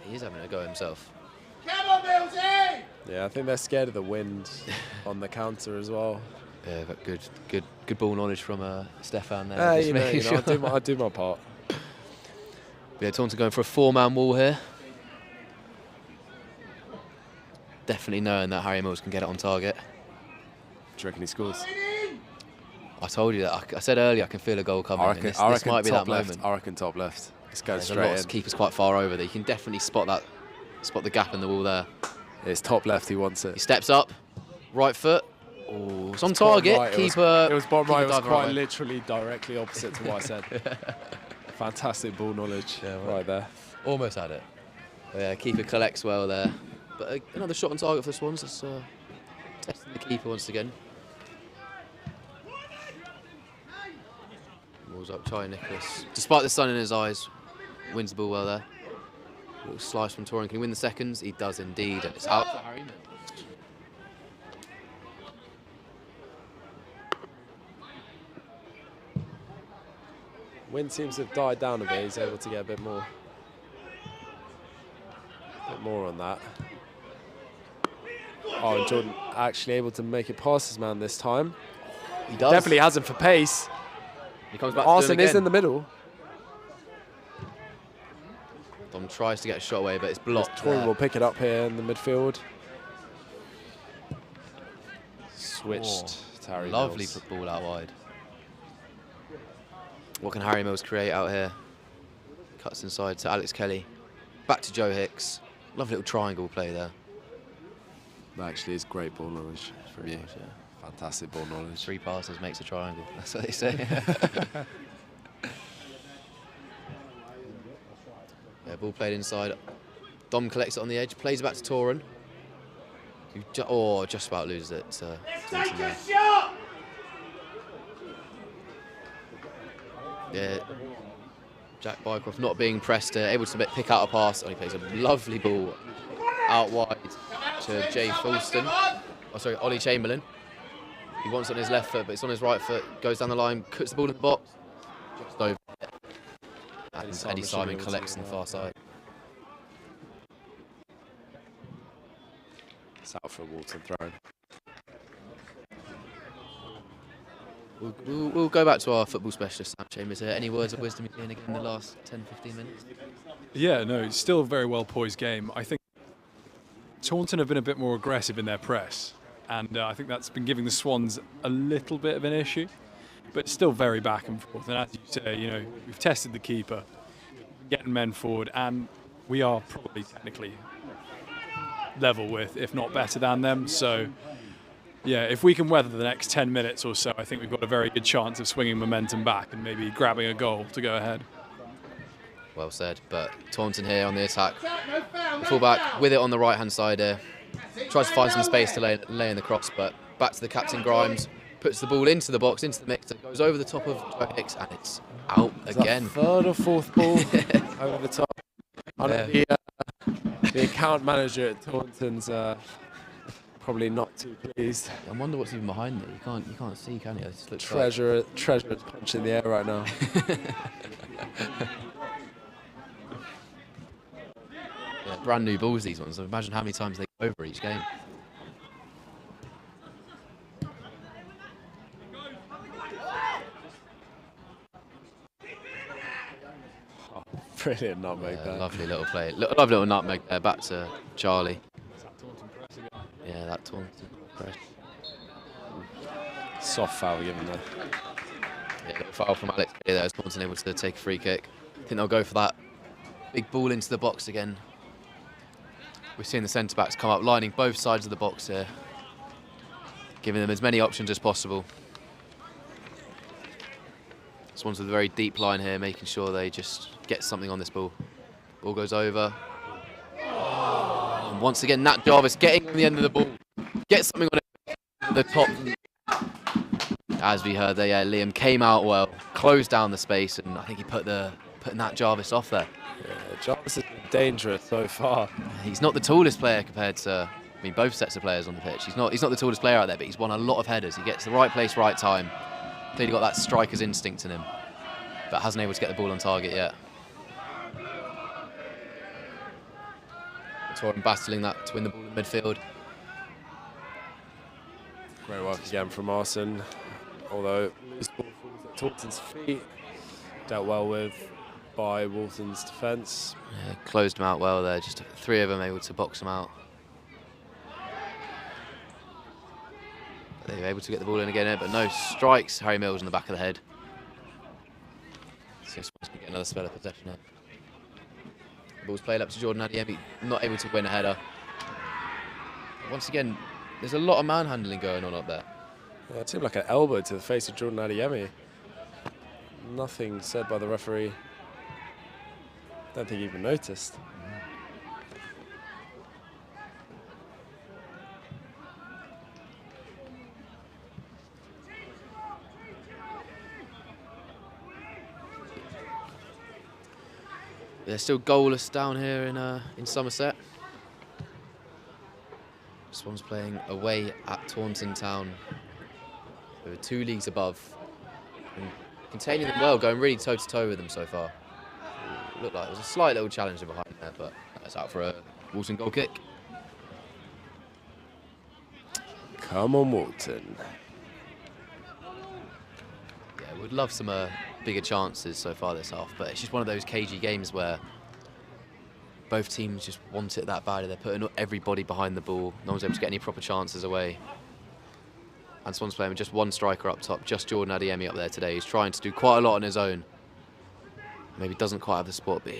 he is having a go himself. Come on, Millsy! Yeah, I think they're scared of the wind on the counter as well. Yeah, but good ball knowledge from Stefan there. You know, I do my part. Yeah, Taunton going for a four-man wall here. Definitely knowing that Harry Mills can get it on target. Do you reckon he scores? I told you that. I said earlier I can feel a goal coming. I reckon, This might be that moment. I reckon top left. It's going There's a straight lot. in. Keeper's quite far over there. You can definitely spot the gap in the wall there. It's top left. He wants He it. steps up, right foot. Oh, it's on Bottom target. right. Keeper. It was bottom right. It was dived quite right. literally directly opposite to what I said. Fantastic ball knowledge right there. Almost had it. But yeah, keeper collects well there. But another shot on target for the Swans. It's testing the keeper once again. Balls up, Charlie Nicholas. Despite the sun in his eyes, wins the ball well there. Little slice from Torrin. Can he win the seconds? He does indeed. And it's out for Harry Mills. Wind seems to have died down a bit. He's able to get a bit more on that. Oh, and Jordan actually able to make it past his man this time. He does. Definitely has him for pace. He comes back Arson to is in the middle. Dom tries to get a shot away, but it's blocked. Torrin will pick it up here in the midfield. Switched to Harry Lovely Mills. ball out wide. What can Harry Mills create out here? Cuts inside to Alex Kelly. Back to Joe Hicks. Lovely little triangle play there. That actually is great ball knowledge from you. Much, yeah. Fantastic ball knowledge. 3 passes makes a triangle. That's what they say. Yeah, ball played inside. Dom collects it on the edge, plays it back to Torrin. Who just about loses it. Take a shot! Yeah, Jack Bycroft not being pressed, able to pick out a pass. And he plays a lovely ball out wide to Jay Fulston. Oh, sorry, Ollie Chamberlain. He wants it on his left foot, but it's on his right foot. Goes down the line, cuts the ball in the box. Just over. And Eddie Simon collects on the far side. It's out for a Walton throw. We'll go back to our football specialist, Sam Chambers here. Any words of wisdom you've seen again in the last 10-15 minutes? Yeah, no, it's still a very well poised game. I think Taunton have been a bit more aggressive in their press, and I think that's been giving the Swans a little bit of an issue, but it's still very back and forth. And as you say, we've tested the keeper, getting men forward, and we are probably technically level with, if not better than them. So, yeah, if we can weather the next 10 minutes or so, I think we've got a very good chance of swinging momentum back and maybe grabbing a goal to go ahead. Well said. But Taunton here on the attack. No foul, no Fullback foul. with it on the right-hand side here. Tries to find some space to lay in the cross, but back to the captain Grimes. Puts the ball into the box, into the mixer, goes over the top of Joe Hicks, and it's out again. Third or fourth ball over the top. I know Yeah. the account manager at Taunton's probably not too pleased. I wonder what's even behind there. You can't see, can you? It just looks Treasure is punching the air right now. Yeah, brand new balls, these ones. So imagine how many times they go over each game. Brilliant nutmeg Yeah, there. lovely little play. Lovely little nutmeg there. Back to Charlie. It's that Taunton press again. Yeah, that Taunton press. Soft foul given there. Yeah, little foul from Alex here there. Taunton able to take a free kick. I think they'll go for that big ball into the box again. We're seeing the centre-backs come up, lining both sides of the box here. Giving them as many options as possible. Swans with a very deep line here, making sure they just get something on this ball. Ball goes over. And once again, Nat Jarvis getting on the end of the ball. Get something on it. The top. As we heard there, yeah, Liam came out well, closed down the space, and I think he put Nat Jarvis off there. Yeah, Jarvis has been dangerous so far. He's not the tallest player compared to, I mean, both sets of players on the pitch. He's not the tallest player out there, but he's won a lot of headers. He gets the right place, right time. Clearly got that striker's instinct in him, but hasn't able to get the ball on target yet. Taunton battling that to win the ball in midfield. Great work again from Arson. Although loose ball falls at Taunton's feet, dealt well with by Walton's defence. Yeah, closed him out well there. Just three of them able to box him out. They were able to get the ball in again, but no strikes. Harry Mills in the back of the head. So Swans can get another spell of possession here. The ball's played up to Jordan Adiemi, not able to win a header. Once again, there's a lot of manhandling going on up there. Yeah, it seemed like an elbow to the face of Jordan Adiemi. Nothing said by the referee. Don't think he even noticed. They're still goalless down here in Somerset. Swans playing away at Taunton Town. They were 2 leagues above. And containing them well, going really toe-to-toe with them so far. Looked like there was a slight little challenger behind there, but that's out for a Walton goal kick. Come on, Walton. Yeah, would love some bigger chances so far this half, but it's just one of those cagey games where both teams just want it that badly. They're putting everybody behind the ball. No one's able to get any proper chances away. And Swans playing with just one striker up top, just Jordan Adiemi up there today. He's trying to do quite a lot on his own. Maybe doesn't quite have the spot, but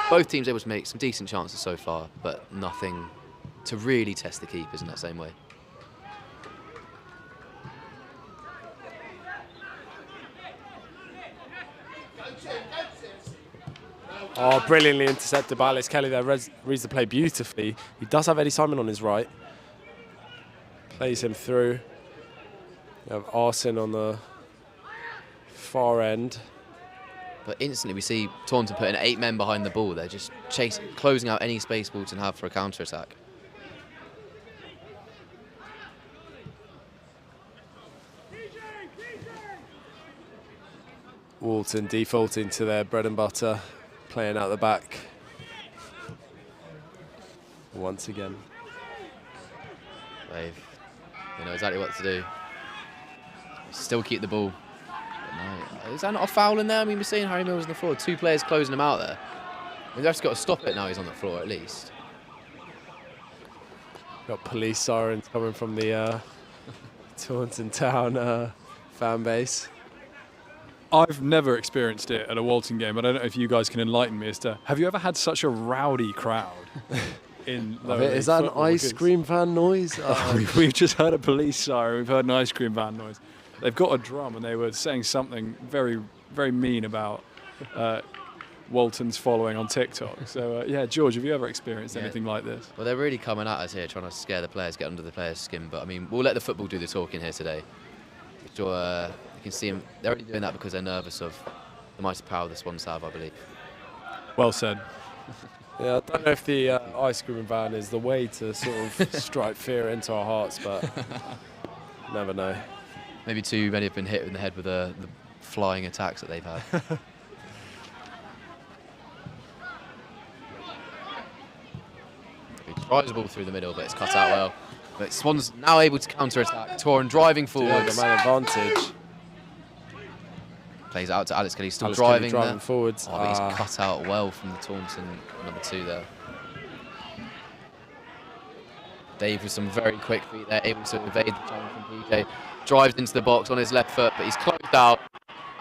both teams able to make some decent chances so far, but nothing to really test the keepers in that same way. Oh, brilliantly intercepted by Alex Kelly there. Reads the play beautifully. He does have Eddie Simon on his right. Plays him through. You have Arson on the far end. But instantly we see Taunton putting 8 men behind the ball. They're just closing out any space Walton have for a counter-attack. Walton defaulting to their bread and butter, playing out the back. Once again. They know exactly what to do. Still keep the ball. But no, is that not a foul in there? I mean, we're seeing Harry Mills on the floor. 2 players closing him out there. We've just got to stop it now he's on the floor at least. Got police sirens coming from the Taunton Town fan base. I've never experienced it at a Walton game. I don't know if you guys can enlighten me as to, have you ever had such a rowdy crowd in lower league Is that an football? ice cream van noise? We've just heard a police siren. We've heard an ice cream van noise. They've got a drum and they were saying something very, very mean about Walton's following on TikTok. So yeah, George, have you ever experienced Yeah. anything like this? Well, they're really coming at us here, trying to scare the players, get under the players' skin. But I mean, we'll let the football do the talking here today. Sure, you can see them. They're only doing that because they're nervous of the mighty power the Swans have, I believe. Well said. Yeah, I don't know if the ice cream van is the way to sort of strike fear into our hearts, but never know. Maybe too many have been hit in the head with the flying attacks that they've had. He tries the ball through the middle, but it's cut out well. But Swans now able to counter-attack. Taunton driving Yeah, forwards. the man advantage. Plays it out to Alex Kelly, still Alex Kelly driving driving there. forwards. Oh, but he's cut out well from the Taunton number 2 there. Dave with some very quick feet there, able to evade the challenge from PJ. Drives into the box on his left foot, but he's closed out.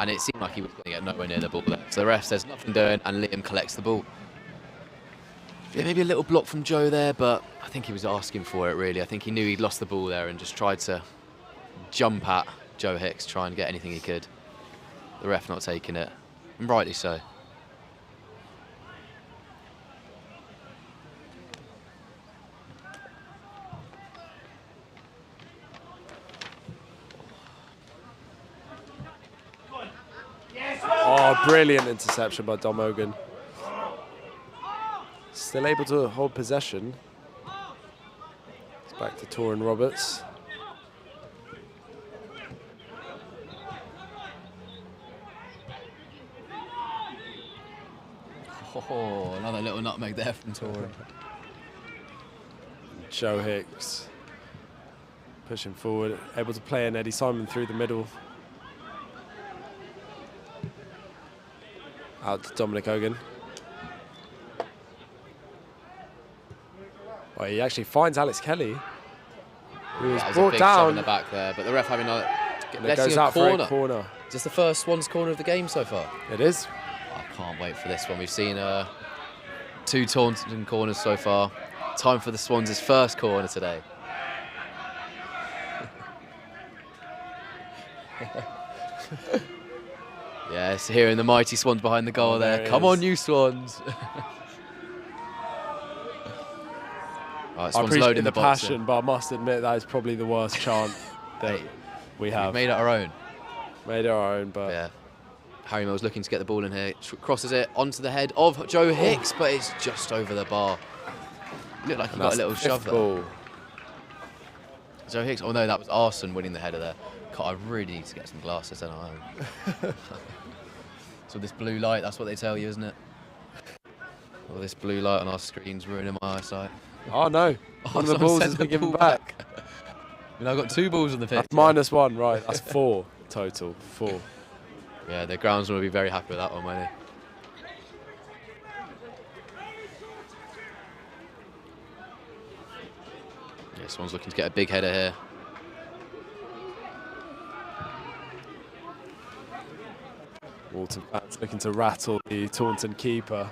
And it seemed like he was going to get nowhere near the ball there. So the ref says nothing doing, and Liam collects the ball. Yeah, maybe a little block from Joe there, but I think he was asking for it, really. I think he knew he'd lost the ball there and just tried to jump at Joe Hicks, try and get anything he could. The ref not taking it, and rightly so. Oh, brilliant interception by Dom Hogan. Still able to hold possession. It's back to Torin Roberts. Oh, another little nutmeg there from Torin. Joe Hicks pushing forward, able to play in Eddie Simon through the middle. Out to Dominic Hogan. Well, he actually finds Alex Kelly, who was That was a brought big shove in down. the back there, but the ref having a And it letting goes a out for corner. a corner. Is this the first Swans corner of the game so far? It is. I can't wait for this one. We've seen 2 Taunton corners so far. Time for the Swans' first corner today. Yes, hearing the mighty Swans behind the goal there there. it Come is. on, you Swans. Right, I Swans appreciate loading the the box passion, but I must admit that is probably the worst chant that we We've have. made it our own. Made it our own, but Yeah. Harry Mills looking to get the ball in here. Crosses it onto the head of Joe Hicks, but it's just over the bar. It looked like he and got a that's little the shove fifth there. ball. Joe Hicks, oh no, that was Arson winning the header there. God, I really need to get some glasses, don't I? So this blue light, that's what they tell you, isn't it? Well, this blue light on our screen's ruining my eyesight. Oh no, one of the someone balls sent has the been given ball back. I mean, I've got 2 balls on the pitch. That's -1, right? That's 4 total. 4. Yeah, the groundsman will be very happy with that one, won't he? Yeah, someone's looking to get a big header here. Walton fans looking to rattle the Taunton keeper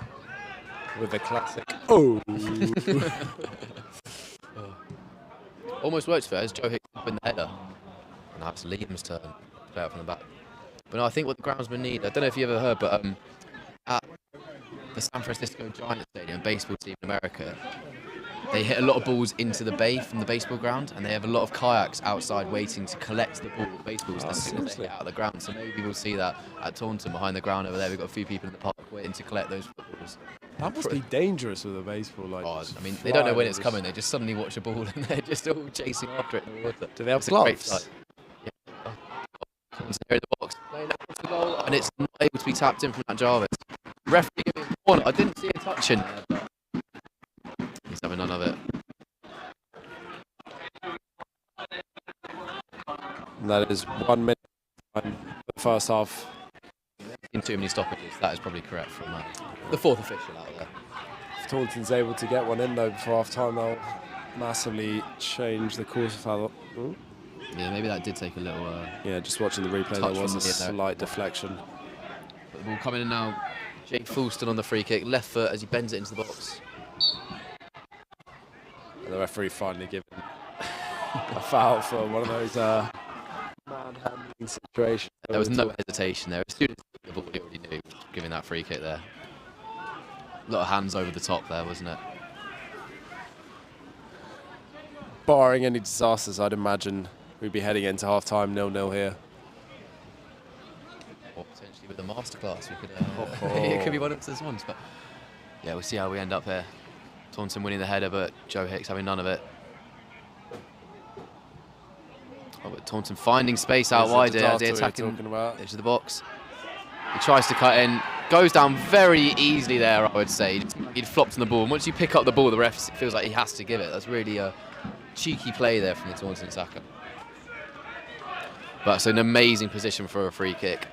with the classic. Oh. Almost works for us. Joe Hicks up in the header. And now it's Liam's turn to play out from the back. But no, I think what the groundsmen need, I don't know if you ever heard, but at the San Francisco Giants Stadium, baseball team in America, they hit a lot of balls into the bay from the baseball ground, and they have a lot of kayaks outside waiting to collect the baseballs as soon as they hit out of the ground. So maybe we'll see that at Taunton behind the ground over there. We've got a few people in the park waiting to collect those footballs. That must be dangerous with a baseball. Like, Oh, just I mean, they don't know when flying it's over coming. They just suddenly watch a ball and they're just all chasing after it in the water. Do they have It's a great gloves? sight. Yeah. Someone's there in the box, playing it across the goal, and it's not able to be tapped in from Matt Jarvis. Referee giving a corner. I didn't see a touch in there, but he's having none of it. And that is 1 minute time for the first half. In too many stoppages. That is probably correct from the 4th official out there. If Taunton's able to get one in though before half time, they'll massively change the course of how. Ooh. Yeah, maybe that did take a little. Yeah, just watching the replay, Touch there was from a the end there. slight deflection. But the ball coming in now. Jake Fulston on the free kick, left foot as he bends it into the box. And the referee finally given a foul for one of those manhandling situations. There was no hesitation there. As soon as the ball, he already knew he was giving that free kick there. A lot of hands over the top there, wasn't it? Barring any disasters, I'd imagine we'd be heading into half-time 0-0 here. Or potentially with the masterclass, we could. It could be one of those ones, but yeah, we'll see how we end up here. Taunton winning the header, but Joe Hicks having none of it. Oh, but Taunton finding space out wide here as they attacking edge of the box. He tries to cut in, goes down very easily there, I would say. He'd flopped on the ball. And once you pick up the ball, the ref feels like he has to give it. That's really a cheeky play there from the Taunton attacker. But it's an amazing position for a free kick.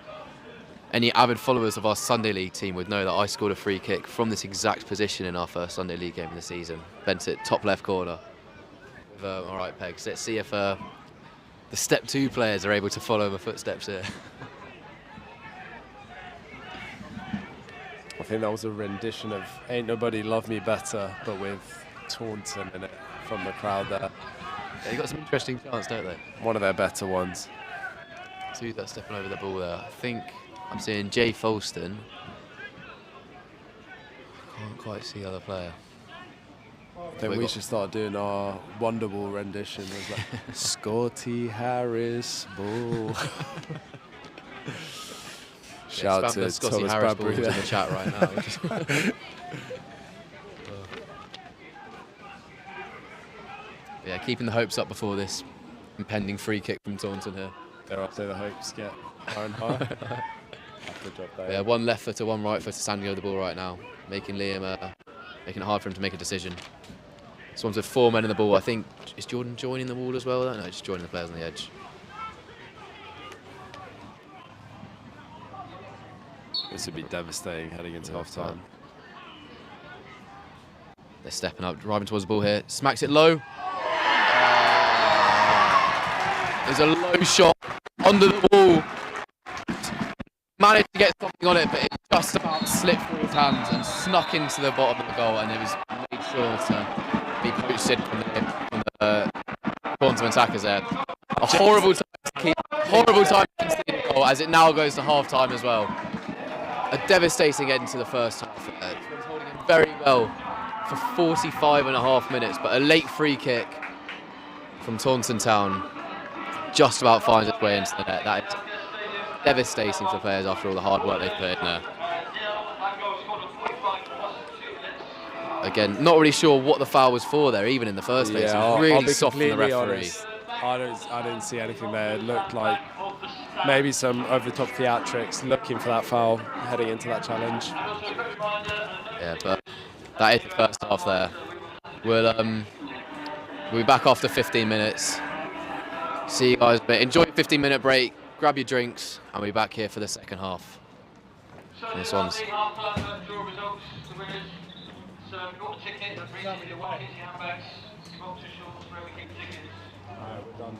Any avid followers of our Sunday League team would know that I scored a free kick from this exact position in our first Sunday League game of the season. Bent it top left corner with all right pegs. Let's see if the step 2 players are able to follow my footsteps here. I think that was a rendition of Ain't Nobody Love Me Better, but with Taunton in it from the crowd there. Yeah, they got some interesting chants, don't they? One of their better ones. 2 that are stepping over the ball there. I think I'm seeing Jay Folston. Can't quite see the other player. I think we should start doing our Wonderwall rendition. It was like, Scotty Harris Ball. Shout out to Scotty Thomas Harris Bradbury balls in the chat right now. Yeah, keeping the hopes up before this impending free kick from Taunton here. Dare I say the hopes get higher and higher. Yeah, one left footer, one right footer standing over the ball right now, making Liam making it hard for him to make a decision. This one's with 4 men in the ball. I think, is Jordan joining the wall as well? No, just joining the players on the edge. This would be devastating heading into half-time. They're stepping up, driving towards the ball here. Smacks it low. There's a low shot under the wall. Managed to get something on it, but it just about slipped through his hands and snuck into the bottom of the goal, and it was made sure to be poached from the Taunton attackers there. A horrible time to concede a goal, as it now goes to half-time as well. A devastating end to the first half. Everyone's holding him very well for 45.5 minutes, but a late free kick from Taunton Town just about finds its way into the net. That is devastating for the players after all the hard work they've put in there. Again, not really sure what the foul was for there, even in the first place. Yeah, It was really soft from the referee. Honest, I didn't see anything there. It looked like maybe some over-the-top theatrics, looking for that foul, heading into that challenge. Yeah, but that is the first half there. We'll be back after 15 minutes. See you guys, but enjoy a 15-minute break, grab your drinks, and we'll be back here for the second half. This one's. We're done.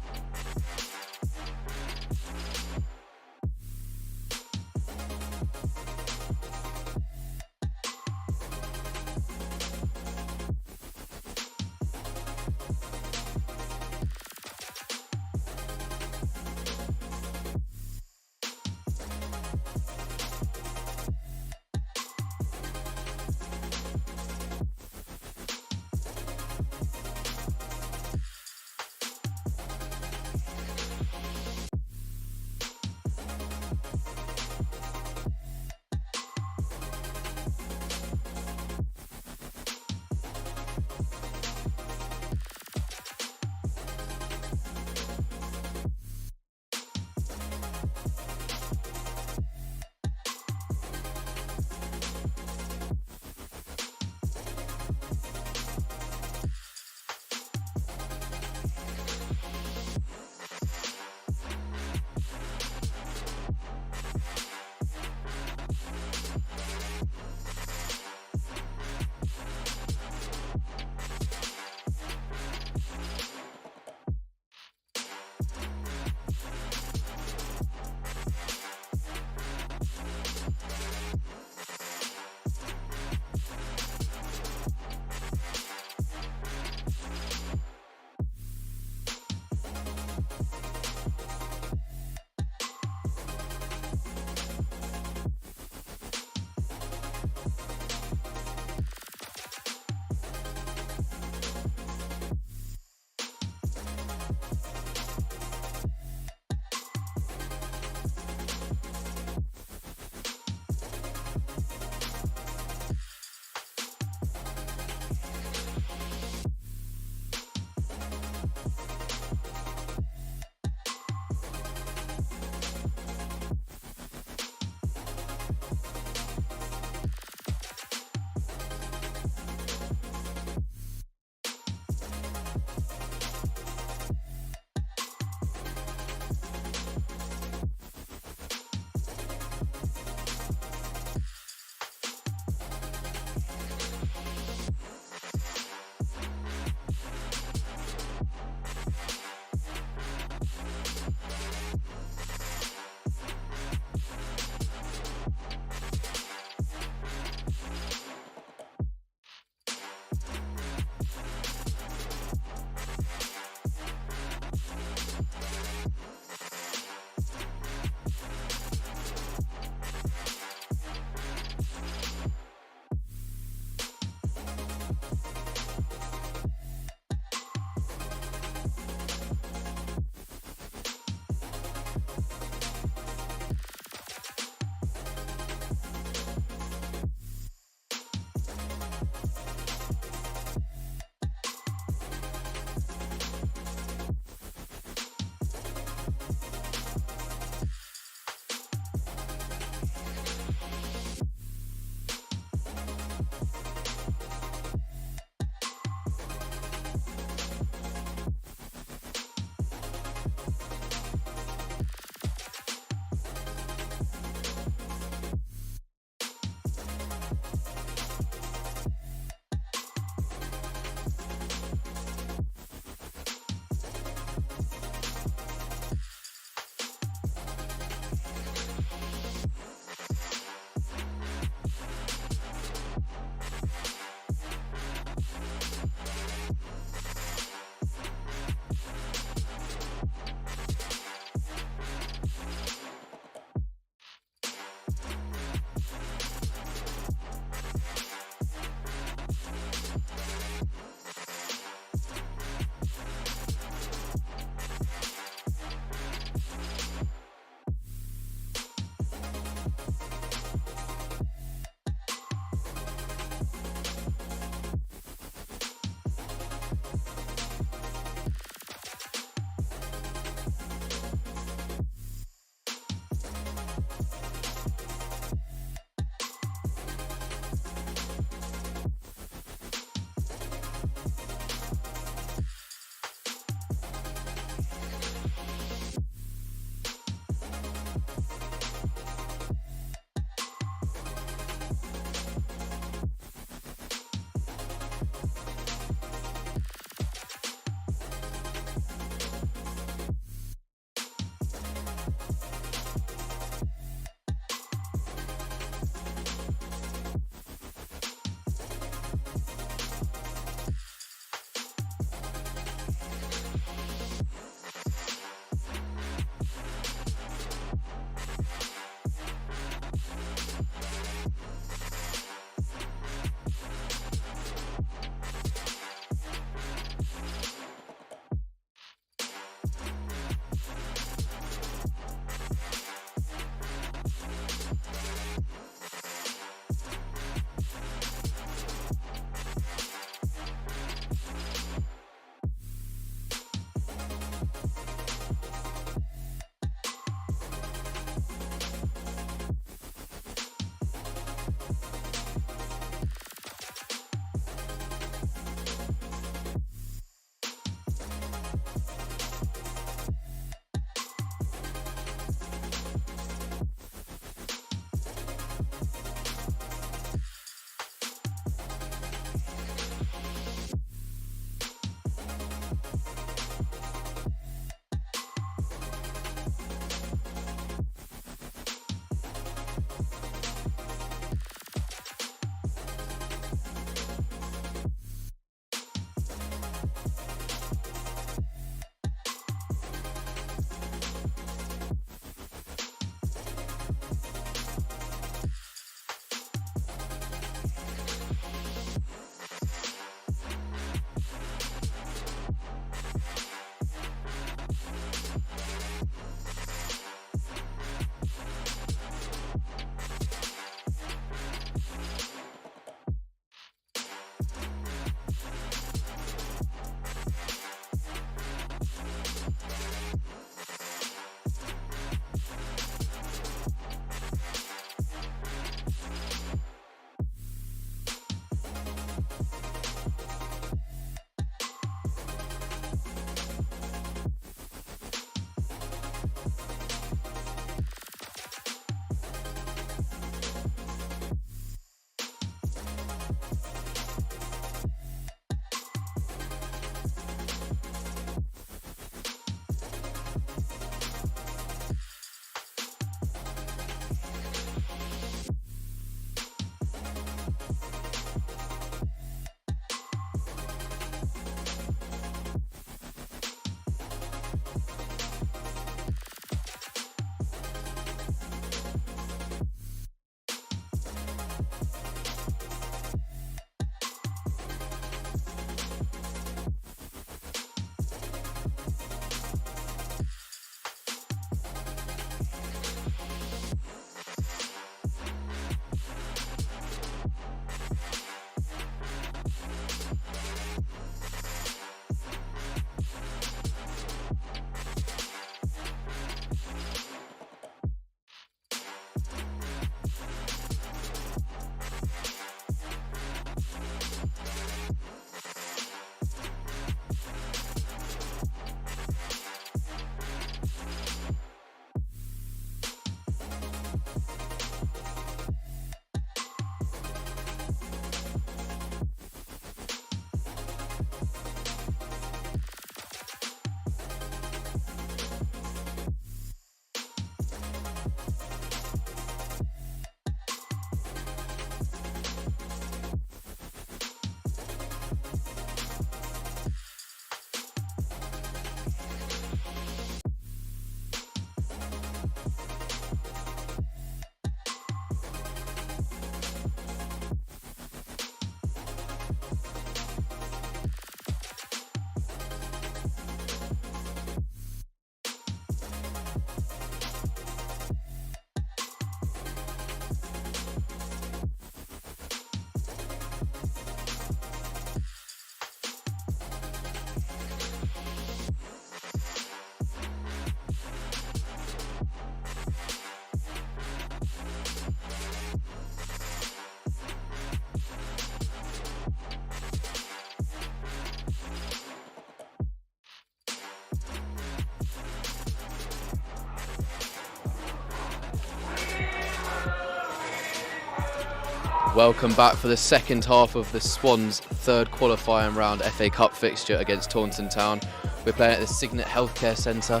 Welcome back for the second half of the Swans' third qualifying round FA Cup fixture against Taunton Town. We're playing at the Signet Healthcare Centre.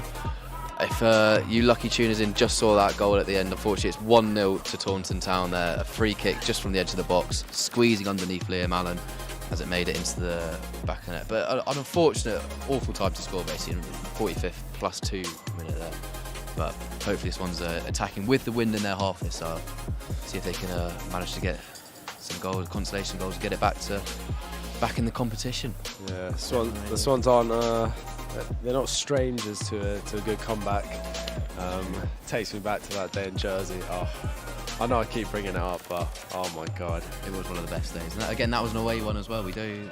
If you lucky tuners in just saw that goal at the end, unfortunately it's 1-0 to Taunton Town there. A free kick just from the edge of the box, squeezing underneath Liam Allen as it made it into the back of the net. But an unfortunate, awful time to score basically, 45th +2 minute there. But hopefully this one's attacking with the wind in their half this half. See if they can manage to get some goals, consolation goals, and get it back in the competition. Yeah, the Swans aren't. They're not strangers to a good comeback. Takes me back to that day in Jersey. Oh, I know I keep bringing it up, but oh my God, it was one of the best days. And again, that was an away one as well. We do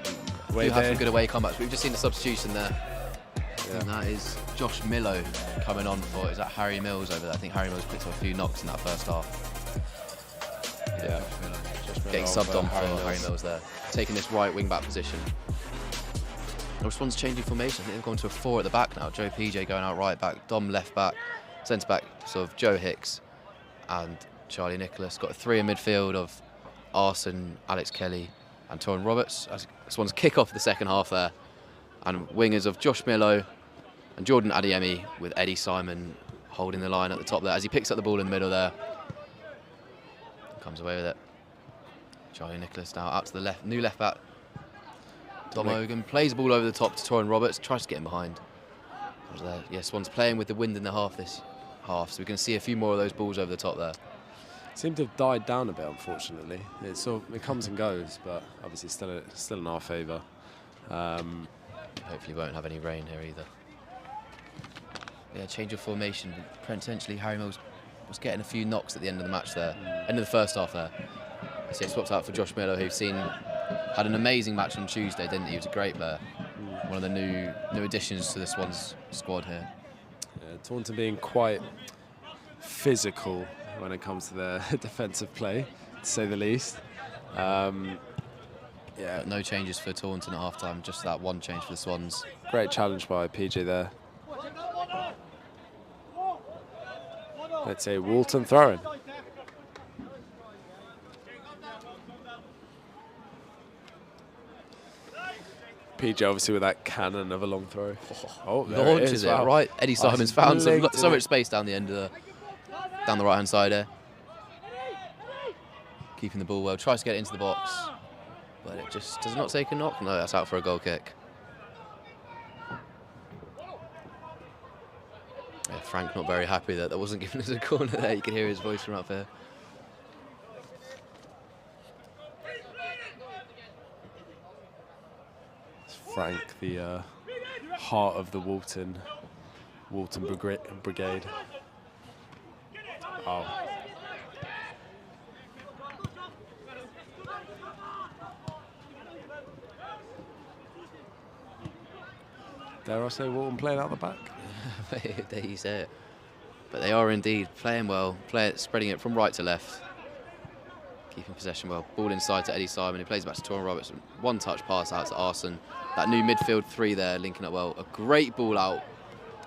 Away have day. some good away comebacks. We've just seen the substitution there. Yeah. And that is Josh Millo coming on for. Is that Harry Mills over there? I think Harry Mills picked up a few knocks in that first half. Yeah. Getting subbed on for Harry Mills there, taking this right wing back position. The Swans changing formation. I think they've gone to a 4 at the back now. Joe PJ going out right back, Dom left back, centre back sort of Joe Hicks and Charlie Nicholas. Got a 3 in midfield of Arson, Alex Kelly and Torrin Roberts. As Swans kick off the second half there, and wingers of Josh Millo and Jordan Adiemi with Eddie Simon holding the line at the top there as he picks up the ball in the middle there. Comes away with it. Charlie Nicholas now out to the left, new left back. Dom Hogan plays the ball over the top to Torrin Roberts, tries to get him behind. Yeah, Swans playing with the wind in the half this half, so we're going to see a few more of those balls over the top there. Seemed to have died down a bit, unfortunately. It comes and goes, but obviously still in our favour. Hopefully we won't have any rain here either. Yeah, change of formation. Potentially Harry Mills was getting a few knocks at the end of the match there, end of the first half there. So he swapped out for Josh Miller, who've had an amazing match on Tuesday, didn't he? He was a great player. One of the new additions to the Swans squad here. Yeah, Taunton being quite physical when it comes to their defensive play, to say the least. Yeah, no changes for Taunton at half-time, just that one change for the Swans. Great challenge by PJ there. Let's say Walton throwing. PJ obviously with that cannon of a long throw. Oh, there Launches it, right. Eddie Simon's found so much it. space down the end of down the right-hand side there. Keeping the ball well, tries to get it into the box, but it just does not take a knock. No, that's out for a goal kick. Yeah, Frank not very happy that wasn't given us a corner there. You can hear his voice from up there. Frank, the heart of the Walton Brigade. Oh. Dare I say Walton playing out the back? There you say it. But they are indeed playing well, spreading it from right to left. Keeping possession well. Ball inside to Eddie Simon, who plays back to Torrin Roberts. One touch pass out to Arson. That new midfield 3 there, linking up well. A great ball out.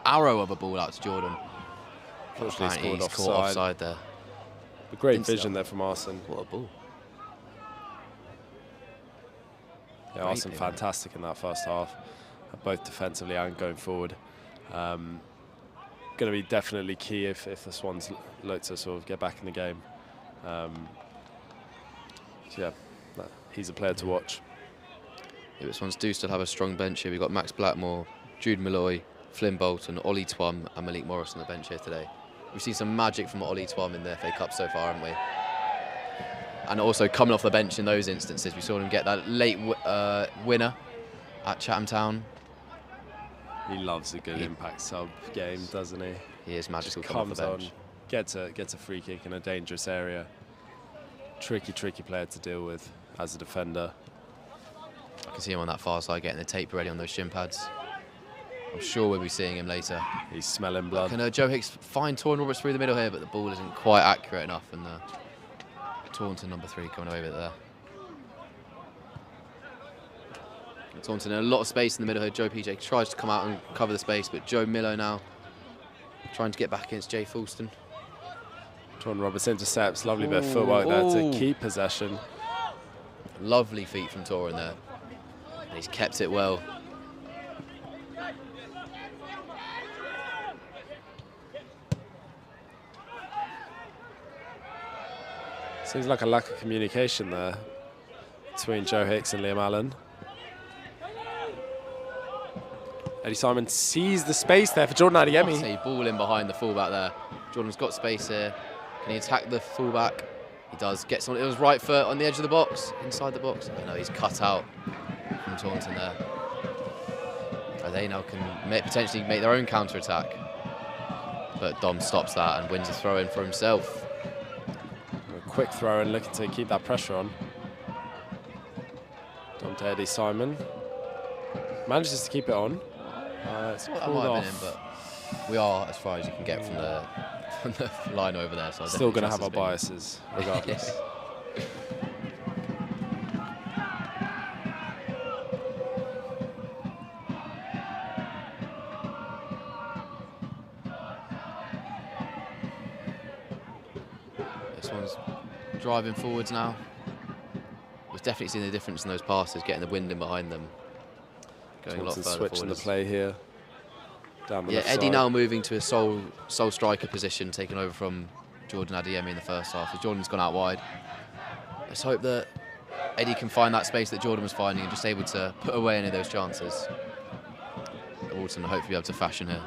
Arrow of a ball out to Jordan. Fortunately, He's caught offside there. A great vision there from Arson. What a ball. Yeah, Arson fantastic in that first half, both defensively and going forward. Going to be definitely key if the Swans look to sort of get back in the game. So yeah, he's a player to watch. Yeah, but Swans do still have a strong bench here. We've got Max Blackmore, Jude Malloy, Flynn Bolton, Ollie Twum and Malik Morris on the bench here today. We've seen some magic from Ollie Twum in the FA Cup so far, haven't we? And also coming off the bench in those instances. We saw him get that late winner at Chatham Town. He loves a good impact sub game, doesn't he? He is magical Just coming off comes the bench. on, gets a free kick in a dangerous area. Tricky player to deal with as a defender. I can see him on that far side getting the tape ready on those shin pads. I'm sure we'll be seeing him later. He's smelling blood. Can Joe Hicks find Torrin Roberts through the middle here, but the ball isn't quite accurate enough, and Taunton number 3 coming away with it there. Taunton in a lot of space in the middle here. Joe PJ tries to come out and cover the space, but Joe Millo now trying to get back against Jay Fulston. Torrin Roberts intercepts, lovely bit of footwork there to keep possession. Lovely feet from Taunton there. And he's kept it well. Seems like a lack of communication there between Joe Hicks and Liam Allen. Eddie Simon sees the space there for Jordan Adeyemi. See, ball in behind the fullback there. Jordan's got space here. Can he attack the fullback? He does. Gets on. It was right foot on the edge of the box, inside the box. Oh, no, he's cut out from Taunton there. And they now can potentially make their own counter attack. But Dom stops that and wins a throw in for himself. A quick throw and looking to keep that pressure on. Dom to Eddie Simon. Manages to keep it on. It's That pulled might have off. been in, but we are as far as you can get from the line over there. So I Still going to definitely have our trust biases, regardless. Yes. This one's driving forwards now. We've definitely seen the difference in those passes, getting the wind in behind them. Going a lot further switching forward. the play here. Down the Yeah, left Eddie side. now moving to a sole striker position, taking over from Jordan Adeyemi in the first half. As Jordan's gone out wide. Let's hope that Eddie can find that space that Jordan was finding and just able to put away any of those chances. Walton will hopefully be able to fashion here.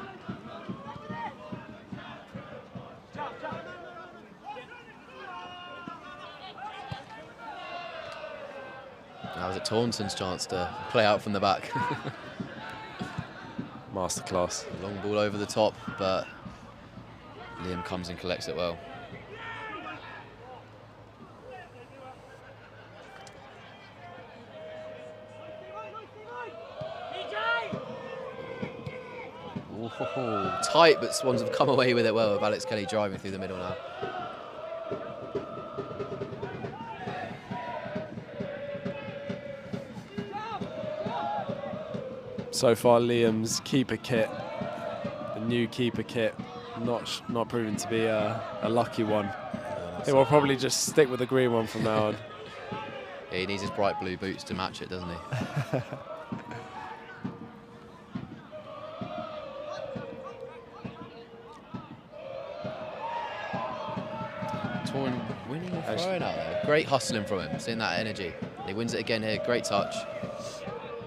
Now is it Taunton's chance to play out from the back. Masterclass. A long ball over the top, but Liam comes and collects it well. Ooh, tight, but Swans have come away with it well, with Alex Kelly driving through the middle now. So far, Liam's keeper kit, the new keeper kit, not proven to be a lucky one. He will probably just stick with the green one from now on. Yeah, he needs his bright blue boots to match it, doesn't he? Torn winning the throw out there. Great hustling from him, seeing that energy. He wins it again here, great touch.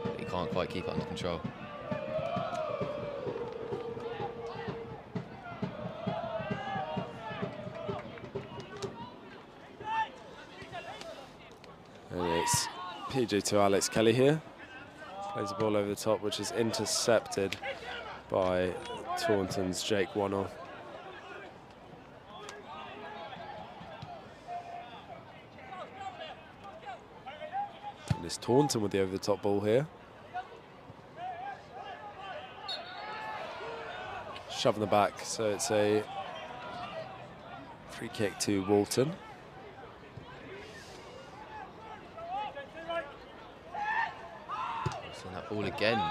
But he can't quite keep it under control. And it's PJ to Alex Kelly here. Plays the ball over the top, which is intercepted by Taunton's Jake Wannell. And it's Taunton with the over the top ball here. Shoving the back, so it's a free kick to Walton. Seeing that ball again.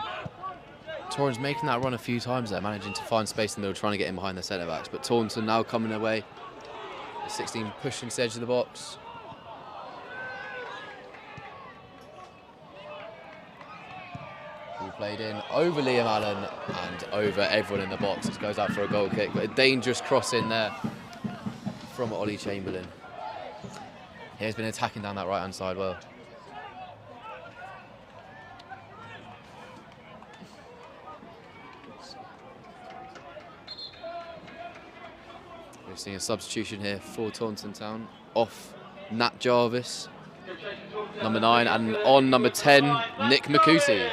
Torrens making that run a few times there, managing to find space in the middle, trying to get in behind the centre backs. But Taunton now coming away. The 16 pushing to the edge of the box. Ball played in over Liam Allen and over everyone in the box. This goes out for a goal kick, but a dangerous cross in there from Ollie Chamberlain. He has been attacking down that right-hand side well. We're seeing a substitution here for Taunton Town. Off Nat Jarvis, number 9, and on number 10, Nick McCooty.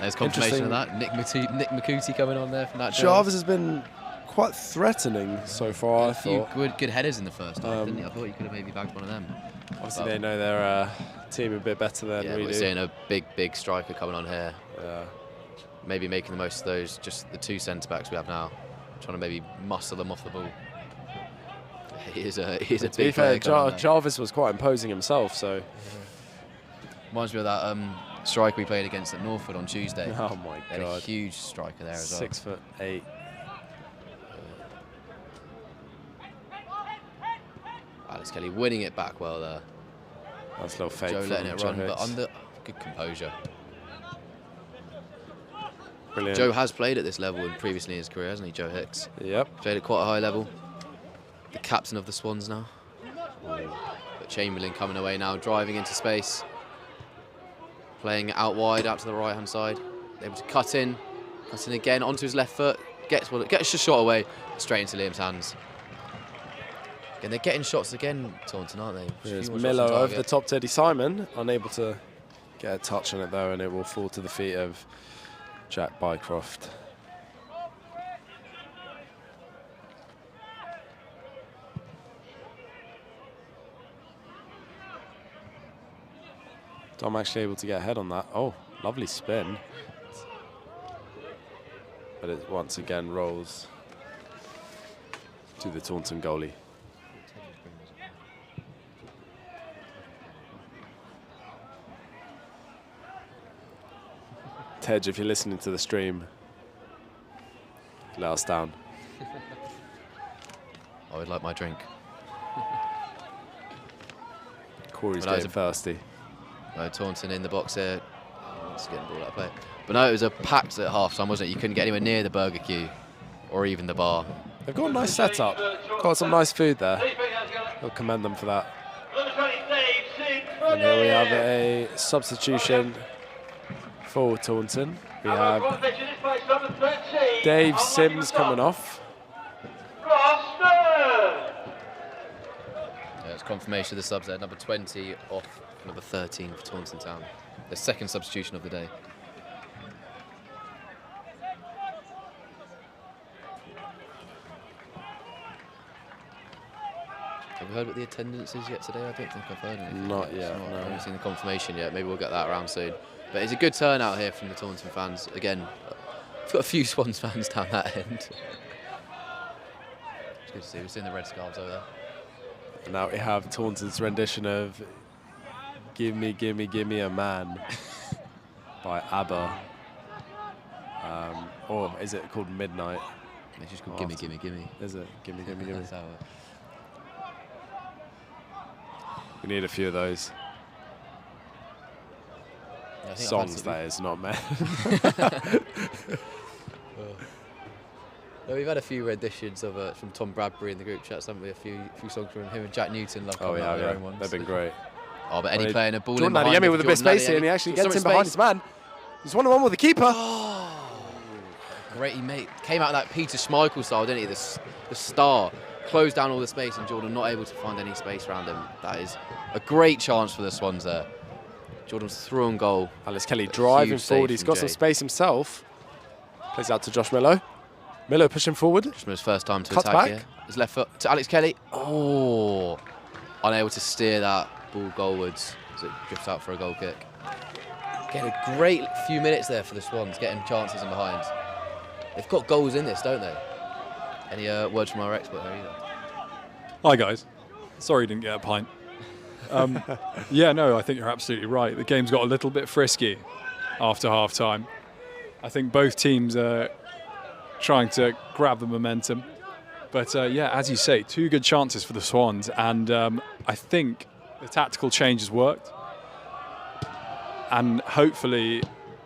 There's confirmation of that. Nick McCooty coming on there from Nat Jarvis. Jarvis has been quite threatening so far, I A few thought. good headers in the first half, didn't he? I thought he could have maybe bagged one of them. Obviously, they know their team a bit better than Yeah, we we're do. seeing a big striker coming on here. Yeah. Maybe making the most of those, just the 2 centre-backs we have now. Trying to maybe muscle them off the ball. He is a To be big fair, player coming on there. Jarvis was quite imposing himself, so. Reminds me of that striker we played against at Northwood on Tuesday. Oh my They had a God. huge striker there as well. 6'8". Alex Kelly winning it back well there. That's a little fake. Joe letting it run, Hicks. but under good composure. Brilliant. Joe has played at this level previously in his career, hasn't he, Joe Hicks? Yep. Played at quite a high level. The captain of the Swans now. But Chamberlain coming away now, driving into space. Playing out wide, out to the right-hand side. Able to cut in again onto his left foot. Gets the shot away, straight into Liam's hands. Again, they're getting shots again, Taunton, aren't they? There's Milo over the top to Eddie Simon, unable to get a touch on it though, and it will fall to the feet of Jack Bycroft. Dom actually able to get ahead on that. Oh, lovely spin. But it once again rolls to the Taunton goalie. Tej, if you're listening to the stream, let us down. I would like my drink. Corey's Well, getting thirsty. No, Taunton in the box here. It's getting the ball out of play. But no, it was a packed at half-time, wasn't it? You couldn't get anywhere near the burger queue or even the bar. They've got a nice setup. Got some nice food there. I'll commend them for that. And here we have a substitution for Taunton. We have Dave Sims coming off. Yeah, it's confirmation of the subs there. Number 20 off, number 13 for Taunton Town. The second substitution of the day. Have we heard what the attendance is yet today? I don't think I've heard anything. Not yet, I no. haven't seen the confirmation yet. Maybe we'll get that around soon. But it's a good turnout here from the Taunton fans. Again, we've got a few Swans fans down that end. It's good to see. We're seeing the red scarves over there. And now we have Taunton's rendition of Gimme, Gimme, Gimme a Man by ABBA. Or is it called Midnight? It's just called Gimme, Gimme, Gimme. Is it? Gimme, Gimme, Gimme. That's how it- We need a few of those. Yeah, I think I've Songs, had that is, not men. Well, we've had a few renditions of from Tom Bradbury in the group chats, haven't we? A few songs from him and Jack Newton. Love Oh, yeah, their own ones. they've been great. Oh, but Eddie playing a ball in Jordan behind Adeyemi him, with a bit of Jordan space here, and he Adeyemi. actually Got gets in some behind space. his man. He's 1-on-1 with the keeper. Great, he came out of that Peter Schmeichel style, didn't he? The star. Closed down all the space, and Jordan not able to find any space around him. That is a great chance for the Swans there. Jordan's through on goal. Alex Kelly driving huge save forward. He's from got some Jay. space himself. Plays out to Josh Milo. Milo pushing forward. Just his first time to Cuts attack back. here. His left foot to Alex Kelly. Oh, unable to steer that ball goalwards as it drifts out for a goal kick. Getting a great few minutes there for the Swans, getting chances in behind. They've got goals in this, don't they? Any words from our expert here either? Hi guys, sorry you didn't get a pint. Yeah, no, I think you're absolutely right. The game's got a little bit frisky after half time. I think both teams are trying to grab the momentum. But yeah, as you say, two good chances for the Swans, and I think the tactical change has worked. And hopefully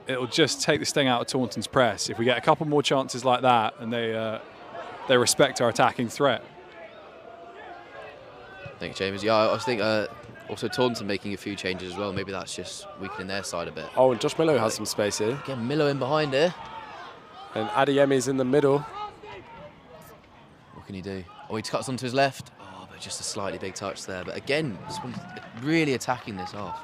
it'll just take the sting out of Taunton's press. If we get a couple more chances like that and they respect our attacking threat. Thank you, James. Yeah, I think also Taunton making a few changes as well. Maybe that's just weakening their side a bit. Oh, and Josh Milo has some space here. Again, Milo in behind here. And Adeyemi's in the middle. What can he do? Oh, he cuts onto his left. Oh, but just a slightly big touch there. But again, this one's really attacking this half.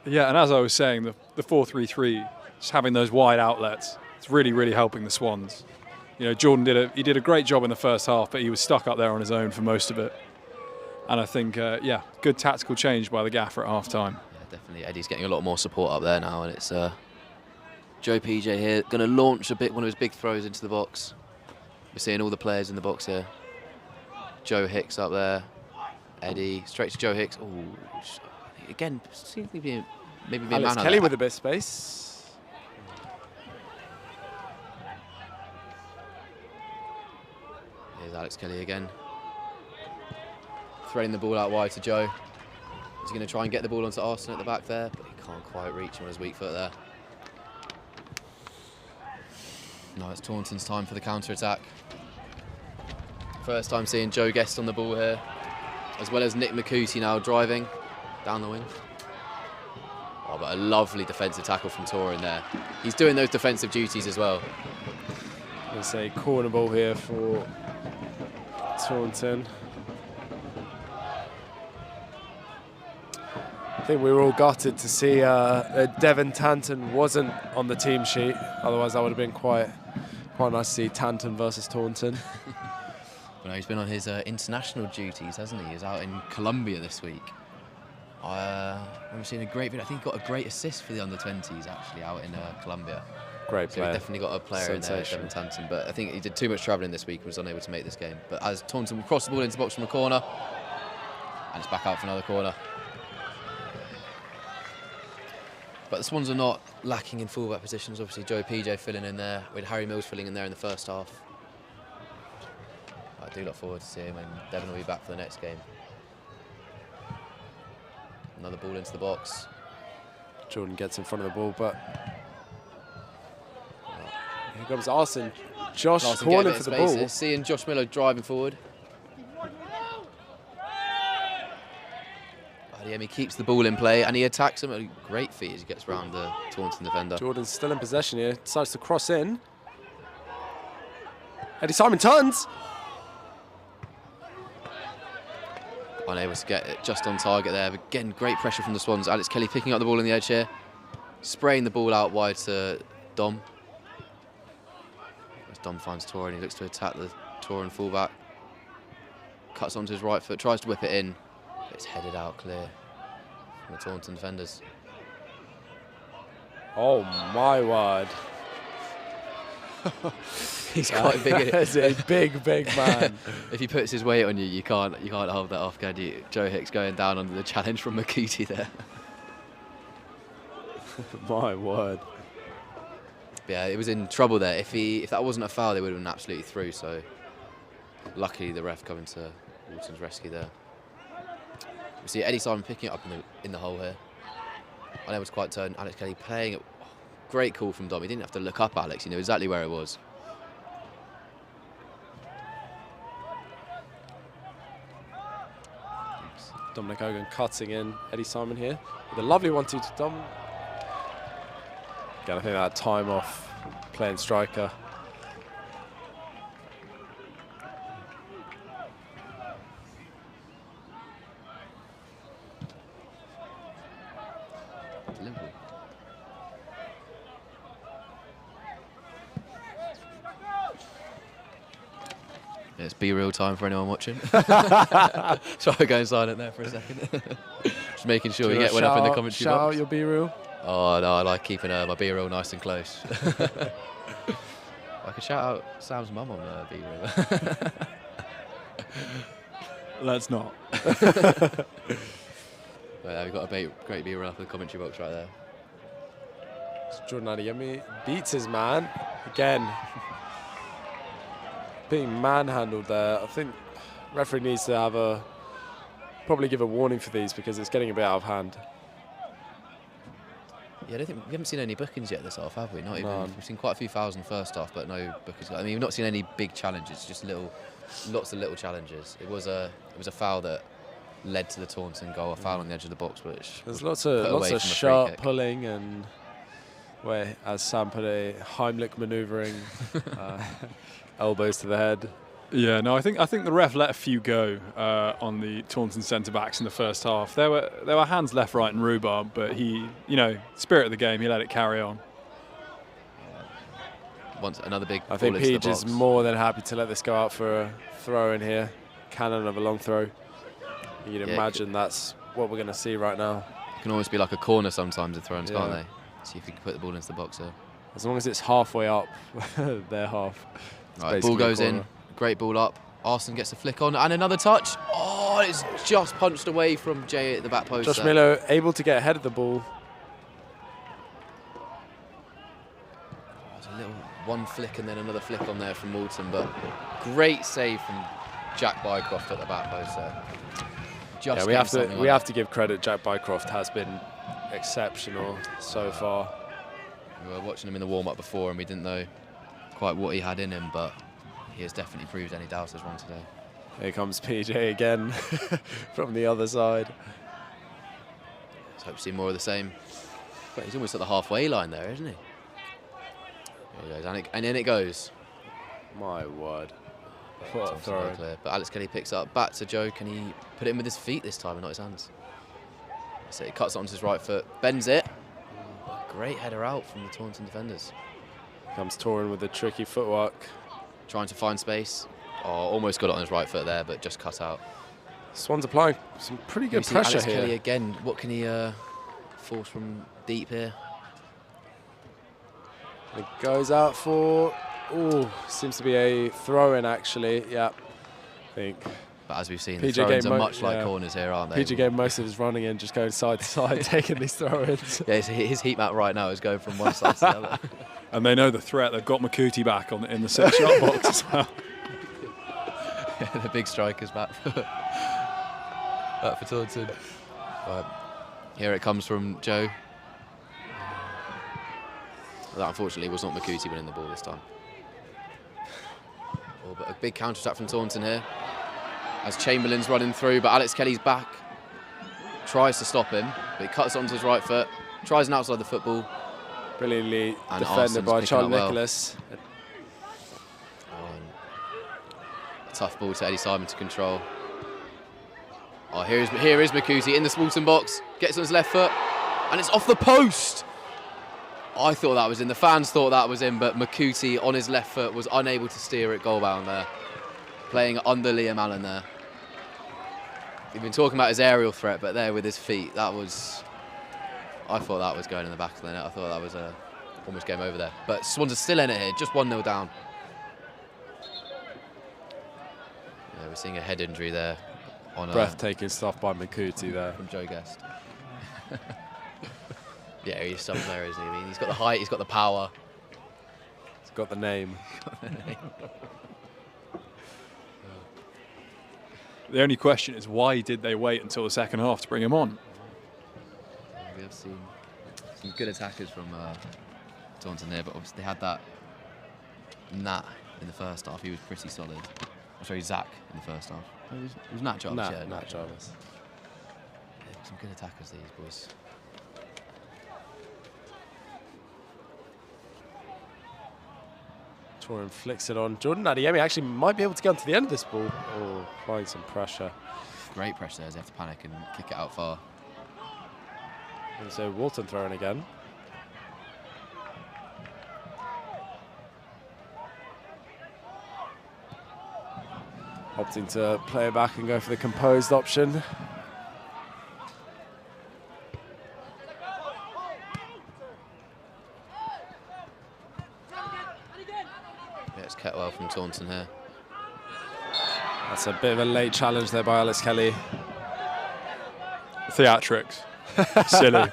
Yeah, and as I was saying, the 4-3-3, just having those wide outlets, it's really, really helping the Swans. You know, Jordan did a great job in the first half, but he was stuck up there on his own for most of it. And I think, yeah, good tactical change by the gaffer at half-time. Yeah, definitely. Eddie's getting a lot more support up there now, and it's Joe PJ here, going to launch one of his big throws into the box. We're seeing all the players in the box here. Joe Hicks up there. Eddie, straight to Joe Hicks. Oh, again, seems to be maybe be a Alex man Kelly on with a bit of space. Here's Alex Kelly again. Threading the ball out wide to Joe. He's going to try and get the ball onto Arsene at the back there, but he can't quite reach him on his weak foot there. Now it's Taunton's time for the counter-attack. First time seeing Joe Guest on the ball here, as well as Nick McCooty now driving down the wing. Oh, but a lovely defensive tackle from Torin there. He's doing those defensive duties as well. It's a corner ball here for Taunton. I think we were all gutted to see Devin Taunton wasn't on the team sheet. Otherwise, that would have been quite nice to see Taunton versus Taunton. Well, he's been on his international duties, hasn't he? He was out in Colombia this week. We've seen a great video. I think he got a great assist for the under-20s actually out in Colombia. Great player. So he's definitely got a player in there, Devin Taunton. But I think he did too much travelling this week and was unable to make this game. But as Taunton will cross the ball into the box from a corner, and it's back out for another corner. But the Swans are not lacking in fullback positions. Obviously, Joe PJ filling in there. We had Harry Mills filling in there in the first half. I do look forward to seeing him, and Devon will be back for the next game. Another ball into the box. Jordan gets in front of the ball, but here comes Arsene. Josh calling for the ball. Seeing Josh Miller driving forward. He keeps the ball in play and he attacks him at a great feat as he gets around the Taunton defender. Jordan's still in possession here. Decides to cross in. Eddie Simon turns. Unable to get it just on target there. But again, great pressure from the Swans. Alex Kelly picking up the ball on the edge here. Spraying the ball out wide to Dom. As Dom finds Torin, he looks to attack the Torin fullback. Cuts onto his right foot, tries to whip it in. But it's headed out clear from the Taunton defenders. Oh my word. He's quite big. He's a big man. If he puts his weight on you, you can't hold that off, can you? Joe Hicks going down under the challenge from McCooty there. My word. But yeah, it was in trouble there. If that wasn't a foul, they would have been absolutely through. So luckily, the ref coming to Walton's rescue there. We see Eddie Simon picking it up in the hole here. Unable to quite turn. Alex Kelly playing it. Great call from Dom. He didn't have to look up Alex. He knew exactly where it was. Dominic Hogan cutting in Eddie Simon here with a lovely 1-2 to Dom. Again, I think that time off playing striker. Liverpool. It's B-real time for anyone watching. Sorry, going silent there for a second. Just making sure we get one up in the commentary shout box. Out your B-real. Oh no, I like keeping my B-real nice and close. I could shout out Sam's mum on B-real. Let's not. But we've got a great B-real up in the commentary box right there. Jordan Adeyemi beats his man again. Being manhandled there. I think referee needs to probably give a warning for these because it's getting a bit out of hand. Yeah, I don't think we haven't seen any bookings yet this half, have we? Not even. None. We've seen quite a few fouls in the first half, but no bookings. I mean, we've not seen any big challenges, just lots of little challenges. It was a foul that led to the Taunton goal, a foul on the edge of the box, which there's lots of sharp pulling and, as Sam put it, Heimlich manoeuvring, elbows to the head. Yeah, no, I think the ref let a few go on the Taunton centre backs in the first half. There were hands left, right, and rhubarb, but he, spirit of the game, he let it carry on. Once another big. I think Peach is more than happy to let this go out for a throw in here. Cannon of a long throw. You'd imagine that's what we're going to see right now. It can almost be like a corner sometimes with throw-ins, can't they? See if you can put the ball into the box there. As long as it's halfway up their half. Right, ball goes in. Great ball up. Arsene gets a flick on and another touch. Oh, it's just punched away from Jay at the back post. Josh Miller able to get ahead of the ball. There's a One flick and then another flick on there from Walton, but great save from Jack Bycroft at the back post there. Yeah, we have to give credit. Jack Bycroft has been exceptional so far. We were watching him in the warm-up before and we didn't know quite what he had in him, but he has definitely proved any doubters wrong today. Here comes PJ again from the other side. Let's hope to see more of the same. But he's almost at the halfway line there, isn't he? There he goes, and in it goes. My word. What a throw. Clear. But Alex Kelly picks it up back to Joe. Can he put it in with his feet this time and not his hands? So he cuts it onto his right foot, bends it. Great header out from the Taunton defenders. Comes Torin with the tricky footwork. Trying to find space. Oh, almost got it on his right foot there, but just cut out. Swan's applying some pretty good pressure Alex here. Kelly again. What can he force from deep here? It goes out for... Ooh, seems to be a throw-in actually. Yeah, I think. But as we've seen, PJ the throw-ins are game much like corners here, aren't they? PJ gave most of his running in, just going side to side, taking these throw-ins. Yeah, his heat map right now is going from one side to the other. And they know the threat. They've got Makuti back in the 6-yard box as well. Yeah, the big strikers back for Taunton. Right. Here it comes from Joe. That unfortunately was not Makuti winning the ball this time. Oh, but a big counter-attack from Taunton here. As Chamberlain's running through, but Alex Kelly's back. Tries to stop him, but he cuts onto his right foot. Tries an outside the football. Brilliantly And defended by Arson's Charlie picking up well. Nicholas. A tough ball to Eddie Simon to control. Oh, here is Makuti in the Walton box. Gets on his left foot, and it's off the post. I thought that was in. The fans thought that was in, but Makuti on his left foot was unable to steer it goal bound there. Playing under Liam Allen there. We've been talking about his aerial threat, but there with his feet, that was... I thought that was going in the back of the net. I thought that was almost game over there. But Swans are still in it here, just 1-0 down. Yeah, we're seeing a head injury there. On Breathtaking stuff by Makuti there. From Joe Guest. Yeah, he's some player, isn't he? I mean, he's got the height, he's got the power. He's got the name. The only question is, why did they wait until the second half to bring him on? We have seen some good attackers from Taunton there, but obviously they had that Nat in the first half. He was pretty solid. I'll show you Zach in the first half. It was Nat Jarvis, yeah. Nat Jarvis. Yeah, some good attackers, these boys. Torin flicks it on. Jordan Adeyemi actually might be able to get onto the end of this ball. Oh, applying some pressure. Great pressure there. They have to panic and kick it out far. And so Walton throwing again. Opting to play it back and go for the composed option. Yeah, it's Ketwell from Taunton here. That's a bit of a late challenge there by Alex Kelly. Theatrics. Silly.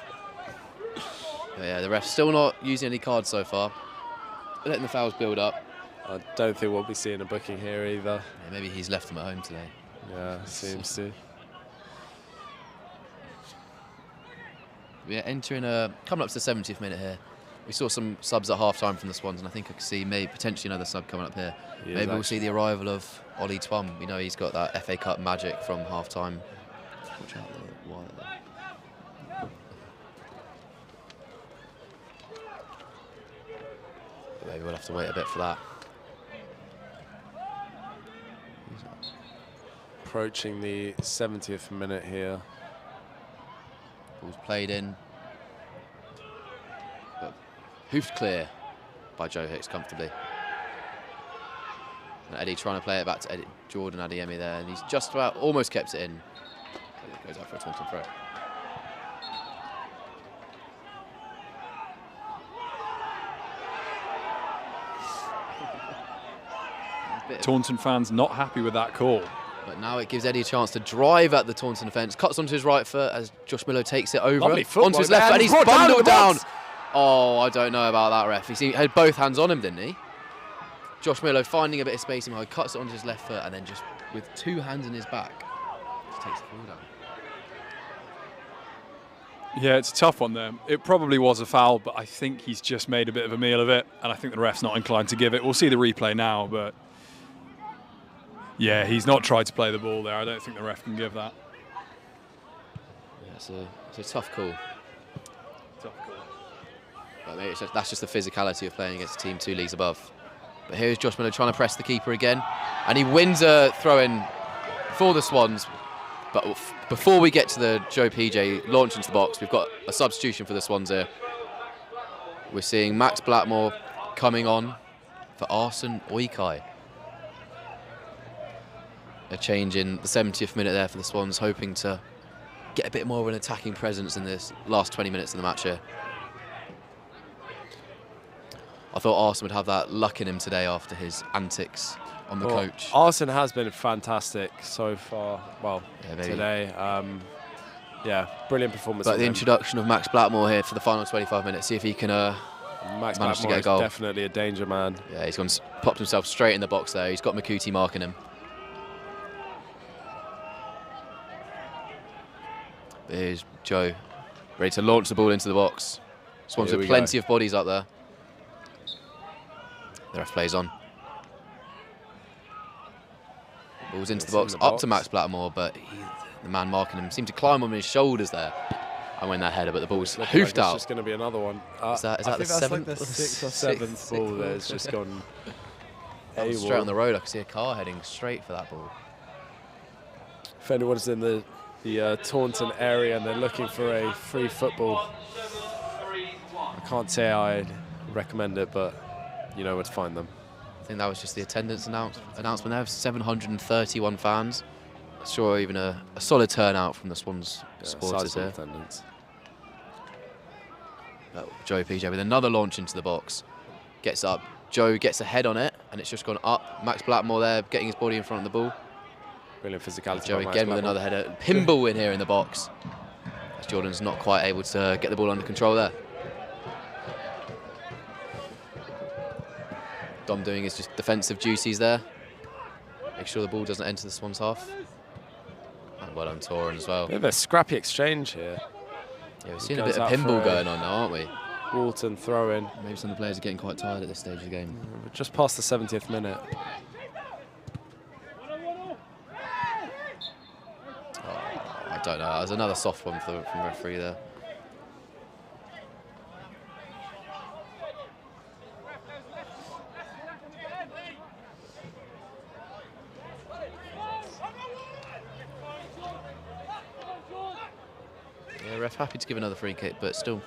Yeah, the ref's still not using any cards so far. Letting the fouls build up. I don't think we'll be seeing a booking here either. Yeah, maybe he's left them at home today. Yeah, seems to. We're entering coming up to the 70th minute here. We saw some subs at half time from the Swans, and I think I could see maybe potentially another sub coming up here. Maybe we'll see the arrival of Ollie Twum. We know he's got that FA Cup magic from half time. Watch out the wire there. Maybe we'll have to wait a bit for that. Approaching the 70th minute here. Ball's played in. But hoofed clear by Joe Hicks comfortably. And Eddie trying to play it back to Jordan Adeyemi there, and he's just about almost kept it in. It goes out for a Taunton throw. Taunton fans not happy with that call. But now it gives Eddie a chance to drive at the Taunton defence. Cuts onto his right foot as Josh Miller takes it over. Lovely footwork onto his left there, foot, and he's brought down bundled in the down. box. Oh, I don't know about that, ref. He had both hands on him, didn't he? Josh Milo finding a bit of space in behind, cuts it onto his left foot, and then just with 2 hands in his back, just takes the ball down. Yeah, it's a tough one there. It probably was a foul, but I think he's just made a bit of a meal of it, and I think the ref's not inclined to give it. We'll see the replay now, but yeah, he's not tried to play the ball there. I don't think the ref can give that. Yeah, it's a tough call. Tough call. But maybe that's just the physicality of playing against a team 2 leagues above. But here's Josh Miller trying to press the keeper again, and he wins a throw-in for the Swans. But before we get to the Joe PJ launch into the box, we've got a substitution for the Swans here. We're seeing Max Blackmore coming on for Arsene Oikei. A change in the 70th minute there for the Swans, hoping to get a bit more of an attacking presence in this last 20 minutes of the match here. I thought Arsene would have that luck in him today after his antics on the coach. Arsene has been fantastic so far. Well, today. Yeah, brilliant performance. But the introduction of Max Blackmore here for the final 25 minutes, see if he can Max manage to Blackmore get a goal. is definitely a danger man. Yeah, he's gone, popped himself straight in the box there. He's got Makuti marking him. Here's Joe, ready to launch the ball into the box. Swans with plenty of bodies up there. The ref plays on. Ball's into the box, up to Max Blackmore, but the man marking him seemed to climb on his shoulders there and win that header, but the ball's hoofed out. It's just going to be another one. Is that the 7th? Like the 6th or 7th ball there. It's just gone straight on the road. I can see a car heading straight for that ball. If anyone's in the Taunton area and they're looking for a free football, I can't say I recommend it, but you know where to find them. I think that was just the attendance announcement there. 731 fans. Sure, even a solid turnout from the Swans supporters here. Attendance. Joe PJ with another launch into the box. Gets up. Joe gets a head on it, and it's just gone up. Max Blackmore there, getting his body in front of the ball. Brilliant physicality. Joe again with another header. Pinball in here in the box. As Jordan's not quite able to get the ball under control there. Dom doing his just defensive duties there. Make sure the ball doesn't enter the Swans' half. And well on Torin as well. Bit of a scrappy exchange here. Yeah, we're seeing a bit of pinball going on now, aren't we? Walton throw in. Maybe some of the players are getting quite tired at this stage of the game. We're just past the 70th minute. I don't know. There's another soft one from referee there. Yeah, ref happy to give another free kick, but still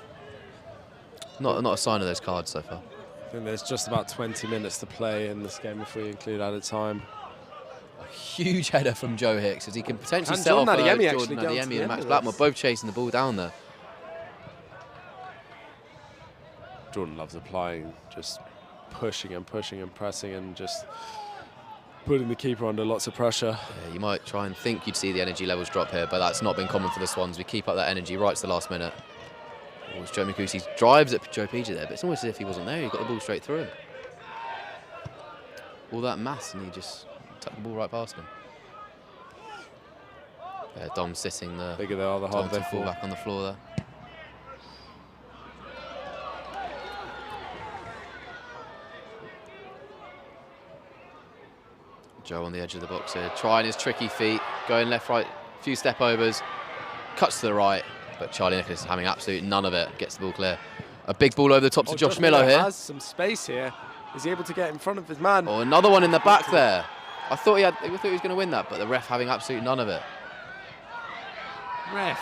not a sign of those cards so far. I think there's just about 20 minutes to play in this game if we include added time. A huge header from Joe Hicks as he can potentially And set off Jordan Adeyemi Jordan actually Adeyemi and Max Blackmore both chasing the ball down there. Jordan loves applying, just pushing and pushing and pressing and just putting the keeper under lots of pressure. Yeah, you might try and think you'd see the energy levels drop here, but that's not been common for the Swans. We keep up that energy right to the last minute. Joe Makuti drives at Joe PJ there, but it's almost as if he wasn't there. He got the ball straight through him. All that mass, and he just tucked the ball right past him. Yeah, Dom sitting there. Bigger they are, the harder they fall. Back on the floor there. Joe on the edge of the box here, trying his tricky feet, going left, right, a few step overs, cuts to the right, but Charlie Nicholas is having absolutely none of it, gets the ball clear. A big ball over the top to Josh Miller here. Has some space here. Is he able to get in front of his man? Oh, another one in the back there. I thought he was going to win that, but the ref having absolutely none of it. Ref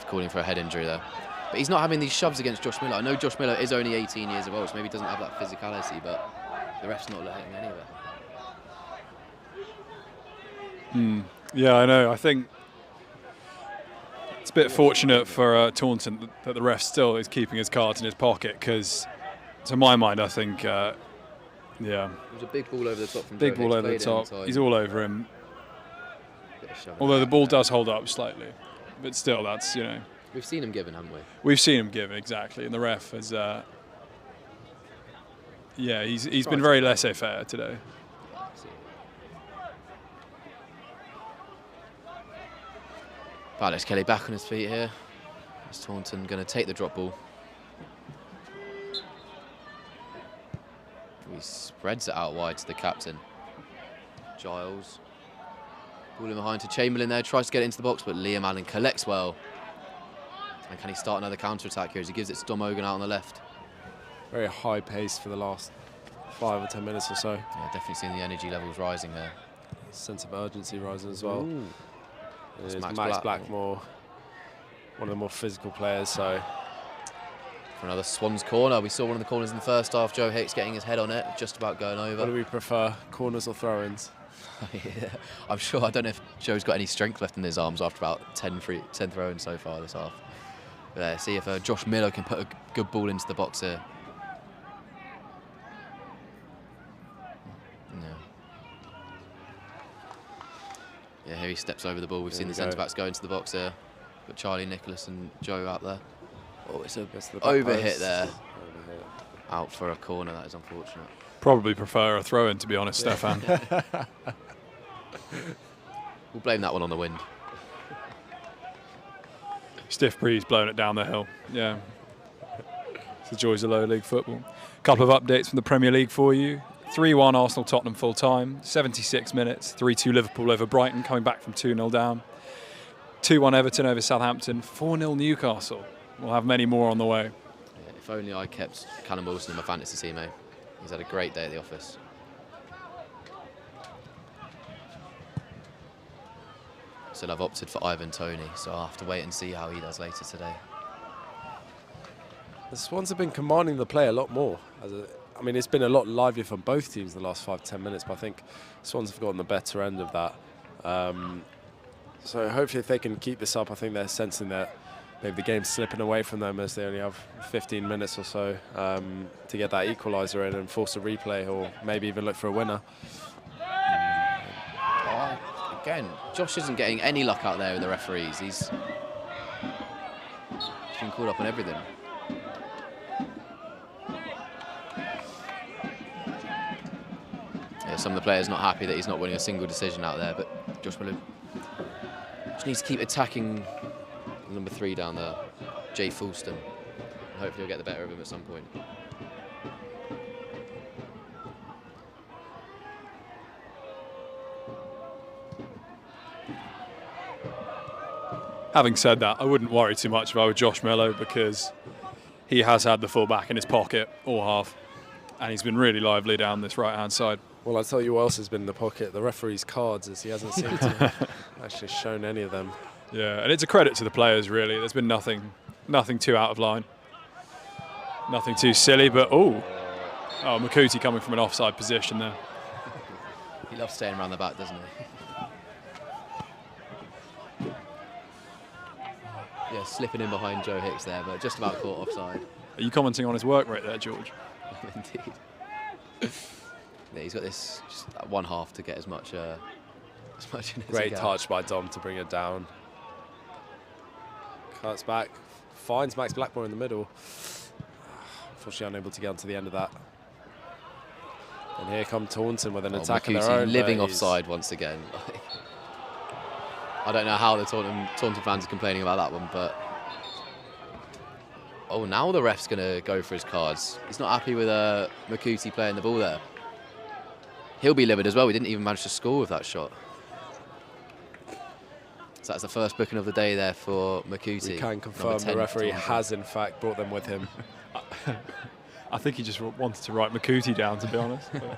calling for a head injury there. But he's not having these shoves against Josh Miller. I know Josh Miller is only 18 years of age, so maybe he doesn't have that physicality, but the ref's not letting any of it. Yeah, I know. I think it's a bit fortunate for Taunton that the ref still is keeping his cards in his pocket, because to my mind, I think, yeah. It was a big ball over the top from Big Joe ball Hicks, over the top. inside. He's all over him. Bit of shoving. Although the ball does hold up slightly. But still, that's, We've seen him given, haven't we? We've seen him given, exactly, and the ref has. Yeah, he's been very laissez-faire today. Alex Kelly back on his feet here. Is Taunton going to take the drop ball? He spreads it out wide to the captain. Giles. Ball in behind to Chamberlain there, tries to get it into the box, but Liam Allen collects well. And can he start another counter-attack here as he gives it to Dom Hogan out on the left? Very high pace for the last 5 or 10 minutes or so. Yeah, definitely seeing the energy levels rising there. Sense of urgency rising as well. It's Max Blackmore, one of the more physical players, so. For another Swans corner. We saw one of the corners in the first half. Joe Hicks getting his head on it, just about going over. What do we prefer, corners or throw-ins? Yeah, I'm sure. I don't know if Joe's got any strength left in his arms after about 10 throw-ins so far this half. But see if Josh Miller can put a good ball into the box here. Yeah, here he steps over the ball. We've seen the centre-backs go into the box here. Got Charlie, Nicholas and Joe out there. Oh, it's a over-hit there. Out for a corner, that is unfortunate. Probably prefer a throw-in, to be honest, Stefan. We'll blame that one on the wind. Stiff breeze blowing it down the hill. Yeah. It's the joys of lower league football. A couple of updates from the Premier League for you. 3-1 Arsenal Tottenham full time, 76 minutes, 3-2 Liverpool over Brighton, coming back from 2-0 down. 2-1 Everton over Southampton, 4-0 Newcastle. We'll have many more on the way. Yeah, if only I kept Callum Wilson in my fantasy team, eh? He's had a great day at the office. Still I've opted for Ivan Toney, so I'll have to wait and see how he does later today. The Swans have been commanding the play a lot more. I mean, it's been a lot livelier from both teams in the last 5-10 minutes, but I think Swans have gotten the better end of that. So hopefully if they can keep this up, I think they're sensing that maybe the game's slipping away from them as they only have 15 minutes or so to get that equaliser in and force a replay or maybe even look for a winner. Again, Josh isn't getting any luck out there with the referees. He's been called up on everything. Some of the players not happy that he's not winning a single decision out there, but Josh Miller just needs to keep attacking number 3 down there, Jay Fulston. Hopefully he'll get the better of him at some point. Having said that, I wouldn't worry too much if I were Josh Mello, because he has had the full back in his pocket all half, and he's been really lively down this right-hand side. Well, I'll tell you what else has been in the pocket, the referee's cards, as he hasn't seemed to actually shown any of them. Yeah, and it's a credit to the players, really. There's been nothing too out of line. Nothing too silly, but oh, Makuti coming from an offside position there. He loves staying around the back, doesn't he? Yeah, slipping in behind Joe Hicks there, but just about caught offside. Are you commenting on his work rate there, George? Indeed. Yeah, he's got this just that one half to get as much in as Great touch by Dom to bring it down. Cuts back, finds Max Blackmore in the middle. Unfortunately unable to get onto the end of that. And here come Taunton with an attack of their own. Living offside once again. I don't know how the Taunton fans are complaining about that one, but oh, now the ref's going to go for his cards. He's not happy with Makuti playing the ball there. He'll be livid as well. We didn't even manage to score with that shot. So that's the first booking of the day there for Makuti. We can confirm the referee has in fact brought them with him. I think he just wanted to write Makuti down, to be honest. Yeah,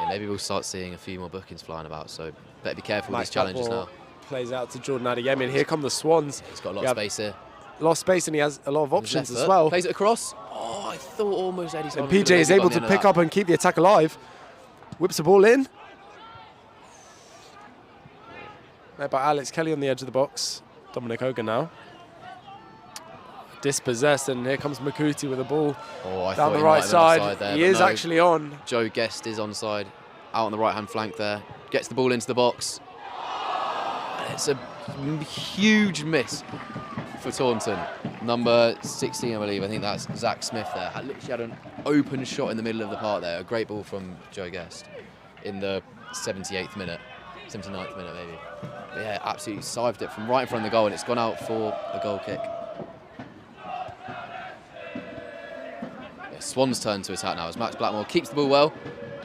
maybe we'll start seeing a few more bookings flying about, so better be careful with these challenges now. Plays out to Jordan Adeyemi, and here come the Swans. He's got a lot of space here. A lot of space, and he has a lot of options as well. Plays it across. Oh, I thought almost Eddie Simon. And PJ is able to pick up and keep the attack alive. Whips the ball in. Led by Alex Kelly on the edge of the box. Dominic Hogan now. Dispossessed, and here comes Makuti with the ball down the right side. He is actually on. Joe Guest is onside, out on the right-hand flank there. Gets the ball into the box. It's a huge miss for Taunton. Number 16, I believe. I think that's Zach Smith there. Literally had an open shot in the middle of the park there. A great ball from Joe Guest in the 78th minute. 79th minute, maybe. But yeah, absolutely sived it from right in front of the goal, and it's gone out for a goal kick. Yeah, Swans turn to attack now as Max Blackmore keeps the ball well.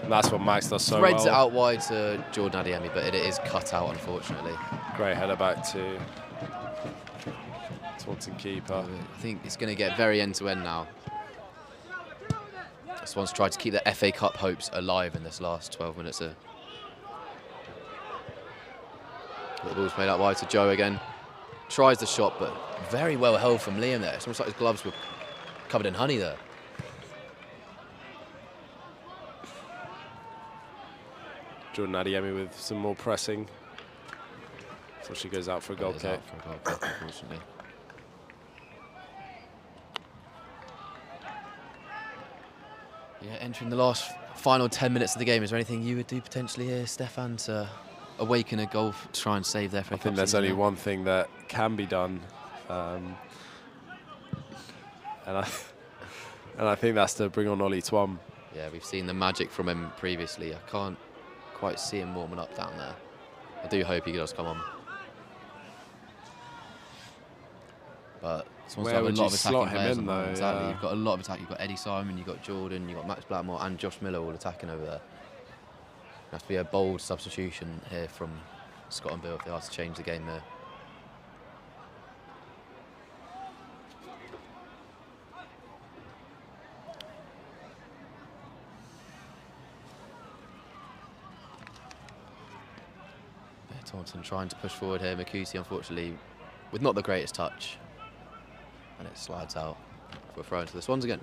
And that's what Max does so well. Threads it out wide to Jordan Adiemi, but it is cut out, unfortunately. Great header back to Taunton keeper. I think it's going to get very end-to-end now. Swans tried to keep their FA Cup hopes alive in this last 12 minutes. The ball's played out wide to Joe again. Tries the shot, but very well held from Liam there. It's almost like his gloves were covered in honey there. Jordan Adiemi with some more pressing. So she goes out for a goal kick. Unfortunately. Yeah, entering the final 10 minutes of the game, is there anything you would do potentially here, Stefan, to awaken a goal to try and save their FA Cup? I think there's only one thing that can be done, and I think that's to bring on Ollie Twum. Yeah, we've seen the magic from him previously. I can't quite see him warming up down there. I do hope he does come on. But where would you slot him in, though? Exactly. Yeah. You've got a lot of attack. You've got Eddie Simon, you've got Jordan, you've got Max Blackmore and Josh Miller all attacking over there. It has to be a bold substitution here from Scott and Bill if they are to change the game there. Taunton trying to push forward here. Makuti, unfortunately, with not the greatest touch. And it slides out for a throw into the Swans again.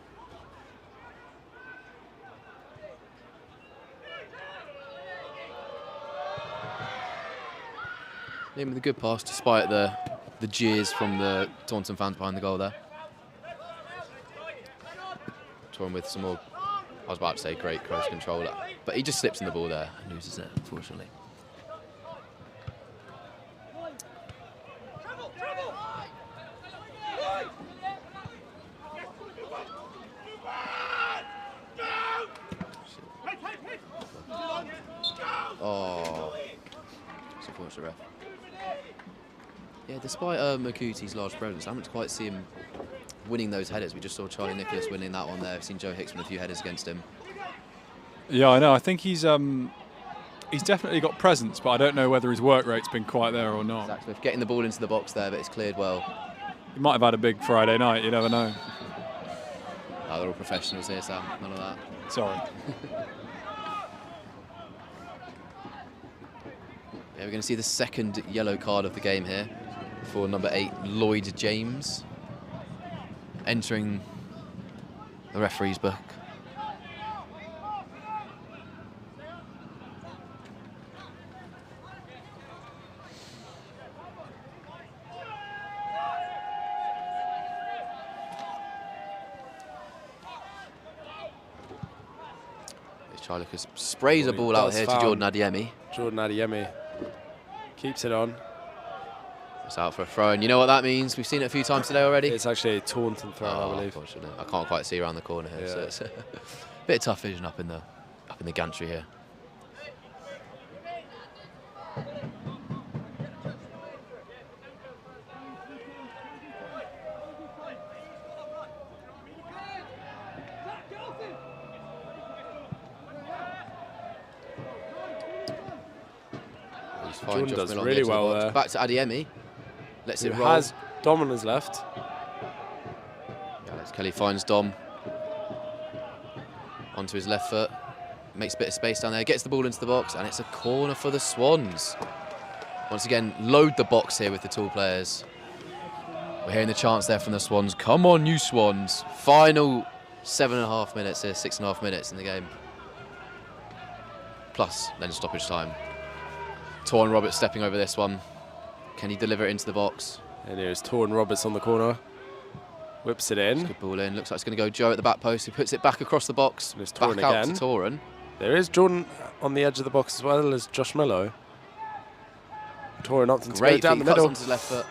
Liam with a good pass, despite the jeers from the Taunton fans behind the goal there. Torn with some more, I was about to say great close control, but he just slips in the ball there and loses it, unfortunately. Oh, it's unfortunate, ref. Yeah, despite Makuti's large presence, I haven't quite seen him winning those headers. We just saw Charlie Nicholas winning that one there. We've seen Joe Hicks win a few headers against him. Yeah, I know. I think he's definitely got presence, but I don't know whether his work rate's been quite there or not. Zach Smith getting the ball into the box there, but it's cleared well. He might have had a big Friday night. You never know. Oh, they're all professionals here, Sam. None of that. Sorry. Yeah, we're going to see the second yellow card of the game here for number 8, Lloyd James, entering the referee's book. Charlie Lucas sprays a ball out here to Jordan Adiemi. Jordan Adiemi keeps it on. It's out for a throw, and you know what that means? We've seen it a few times today already. It's actually a Taunton throw, I believe. Unfortunately, I can't quite see around the corner here, Yeah. so it's a bit of tough vision up in the gantry here. Jordan does really well there. Back to Adiemi. Lets it roll. Has Dom on his left. Yeah, Alex Kelly finds Dom onto his left foot. Makes a bit of space down there. Gets the ball into the box, and it's a corner for the Swans. Once again, load the box here with the tall players. We're hearing the chants there from the Swans. Come on, you Swans. Final 7.5 minutes here, 6.5 minutes in the game. Plus, then stoppage time. Torn Roberts stepping over this one. Can he deliver it into the box? And here's Torn Roberts on the corner. Whips it in. Good ball in. Looks like it's going to go Joe at the back post. He puts it back across the box. And it's back Torren out again. to Torren. There is Jordan on the edge of the box as well as Josh Mello. Torrin Upton to go Great down feet, the cuts middle. onto his left foot.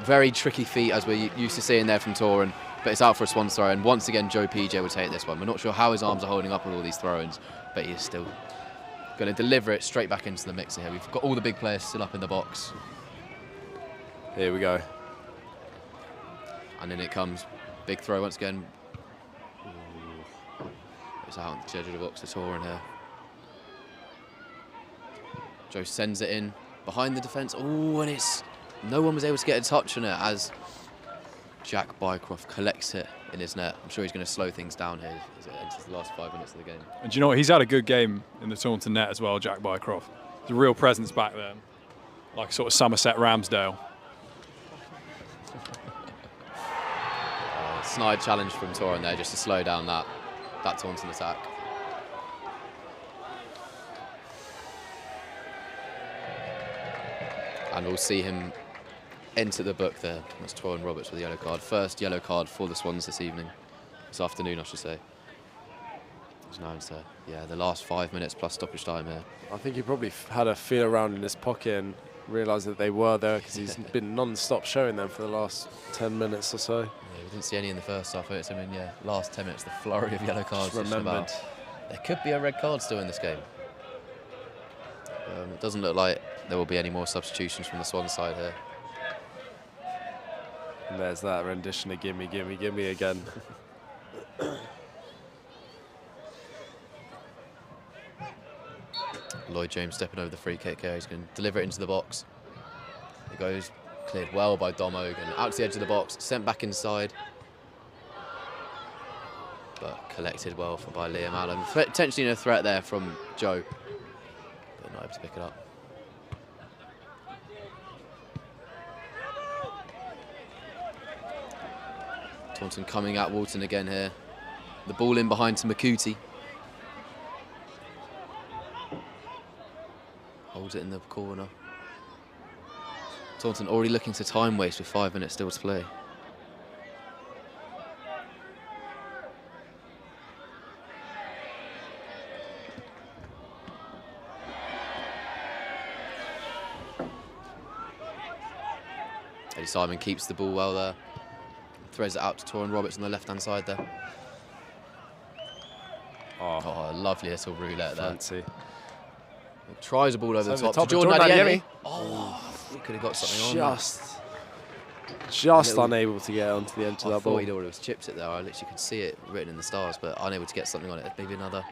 Very tricky feet, as we're used to seeing there from Torrin, but it's out for a swan's throw, and once again Joe PJ will take this one. We're not sure how his arms are holding up with all these throw-ins, but he is still going to deliver it straight back into the mixer here. We've got all the big players still up in the box. Here we go. And in it comes. Big throw once again. Ooh. It's out on the edge of the box to Torrin here. Joe sends it in behind the defence. Oh, and no one was able to get a touch on it as Jack Bycroft collects it in his net. I'm sure he's going to slow things down here as it enters the last 5 minutes of the game. And do you know what? He's had a good game in the Taunton net as well, Jack Bycroft. There's a real presence back there, like sort of Somerset Ramsdale. Snide challenge from Torrin there just to slow down that Taunton attack. And we'll see him enter the book there. That's Torrin Roberts with a yellow card. First yellow card for the Swans this evening. This afternoon, I should say. He's now into, the last 5 minutes plus stoppage time here. I think he probably had a feel around in his pocket and realised that they were there because he's been non-stop showing them for the last 10 minutes or so. Yeah, we didn't see any in the first half. Last 10 minutes, the flurry of yellow cards. Just remembered. There could be a red card still in this game. It doesn't look like there will be any more substitutions from the Swans side here. And there's that rendition of gimme, gimme, gimme again. Lloyd James stepping over the free kick here. He's going to deliver it into the box. It goes cleared well by Dom Ogan. Out to the edge of the box, sent back inside. But collected well by Liam Allen. Potentially a threat there from Joe, but not able to pick it up. Taunton coming at Walton again here. The ball in behind to Makuti. Holds it in the corner. Taunton already looking to time waste with 5 minutes still to play. Eddie Simon keeps the ball well there. Throws it out to Torrin Roberts on the left-hand side there. Oh, lovely little roulette there. Fancy. Tries a ball over the top to Jordan Adiemi. Oh, he could have got something on. Just unable to get onto the edge of I that ball. thought he'd already chipped it there. I literally could see it written in the stars, but unable to get something on it. Maybe another.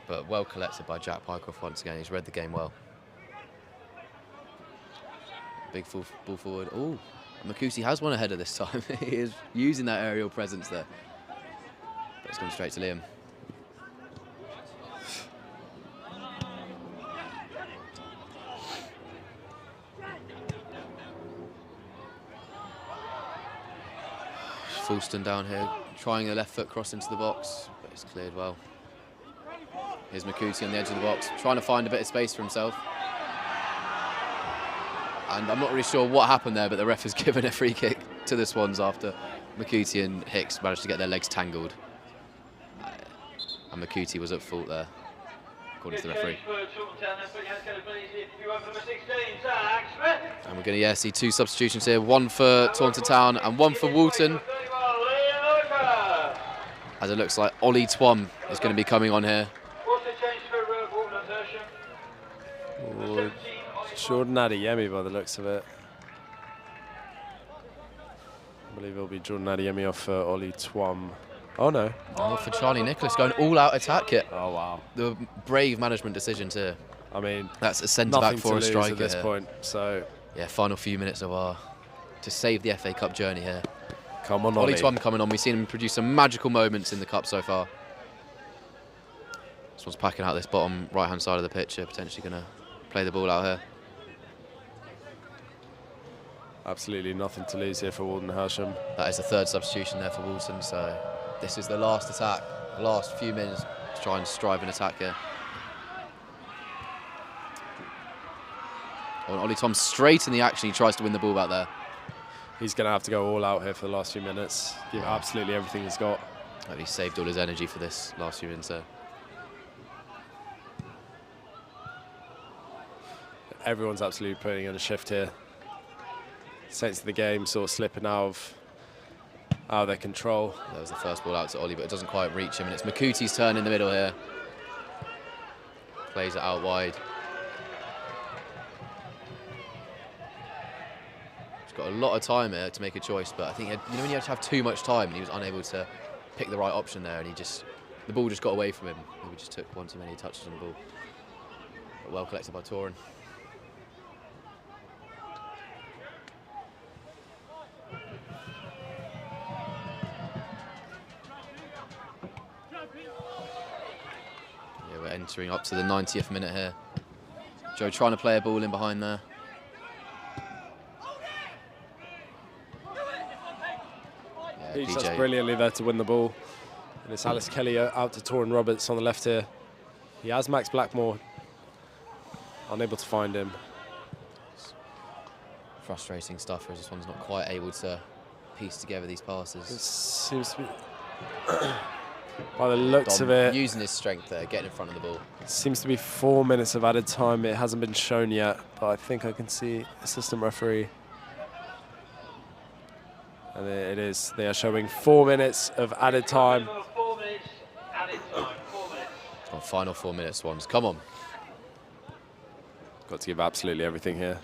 But well collected by Jack Pycroft once again. He's read the game well. Big full ball forward. Oh, Makusi has one ahead of this time. He is using that aerial presence there. But it's gone straight to Liam. Fulston down here, trying the left foot cross into the box, but it's cleared well. Here's Makuti on the edge of the box, trying to find a bit of space for himself. And I'm not really sure what happened there, but the ref has given a free kick to the Swans after Makuti and Hicks managed to get their legs tangled. And Makuti was at fault there, according to the referee. And we're going to see two substitutions here, one for Taunton Town and one for Walton. As it looks like Ollie Twom is going to be coming on here. Jordan Adiemi by the looks of it. I believe it'll be Jordan Adiemi off for Ollie Twom. Oh no. Oh, for Charlie Nicholas going all out attack kit. Oh wow. The brave management decisions here. I mean, that's a centre back for a striker at this here. point. So yeah, final few minutes of our to save the FA Cup journey here. Come on, Ollie Ollie. Twom coming on. We've seen him produce some magical moments in the cup so far. This one's packing out this bottom right-hand side of the pitch here, potentially going to play the ball out here. Absolutely nothing to lose here for Walton Hersham. That is the third substitution there for Walton, so this is the last attack, the last few minutes to try and strive an attack here. Oh, and Ollie Twom straight in the action, he tries to win the ball back there. He's going to have to go all out here for the last few minutes. Give absolutely everything he's got. He saved all his energy for this last few minutes there. everyone's absolutely putting in a shift here. Sense of the game sort of slipping out of their control. That was the first ball out to Ollie, but it doesn't quite reach him, and it's Makuti's turn in the middle here. Plays it out wide. He's got a lot of time here to make a choice, but I think when you have too much time, and he was unable to pick the right option there, and the ball just got away from him. Maybe just took one too many touches on the ball. But well collected by Taunton. We're entering up to the 90th minute here. Joe trying to play a ball in behind there. Yeah, He PJ. does brilliantly there to win the ball. And it's Alex Kelly out to Taunton Roberts on the left here. He has Max Blackmore. Unable to find him. Frustrating stuff, whereas this one's not quite able to piece together these passes. It seems to be... By the looks of it, using his strength there, getting in front of the ball. seems to be 4 minutes of added time. It hasn't been shown yet, but I think I can see assistant referee. And it is. They are showing 4 minutes of added time. Come on, final 4 minutes, Swans. Come on. Got to give absolutely everything here.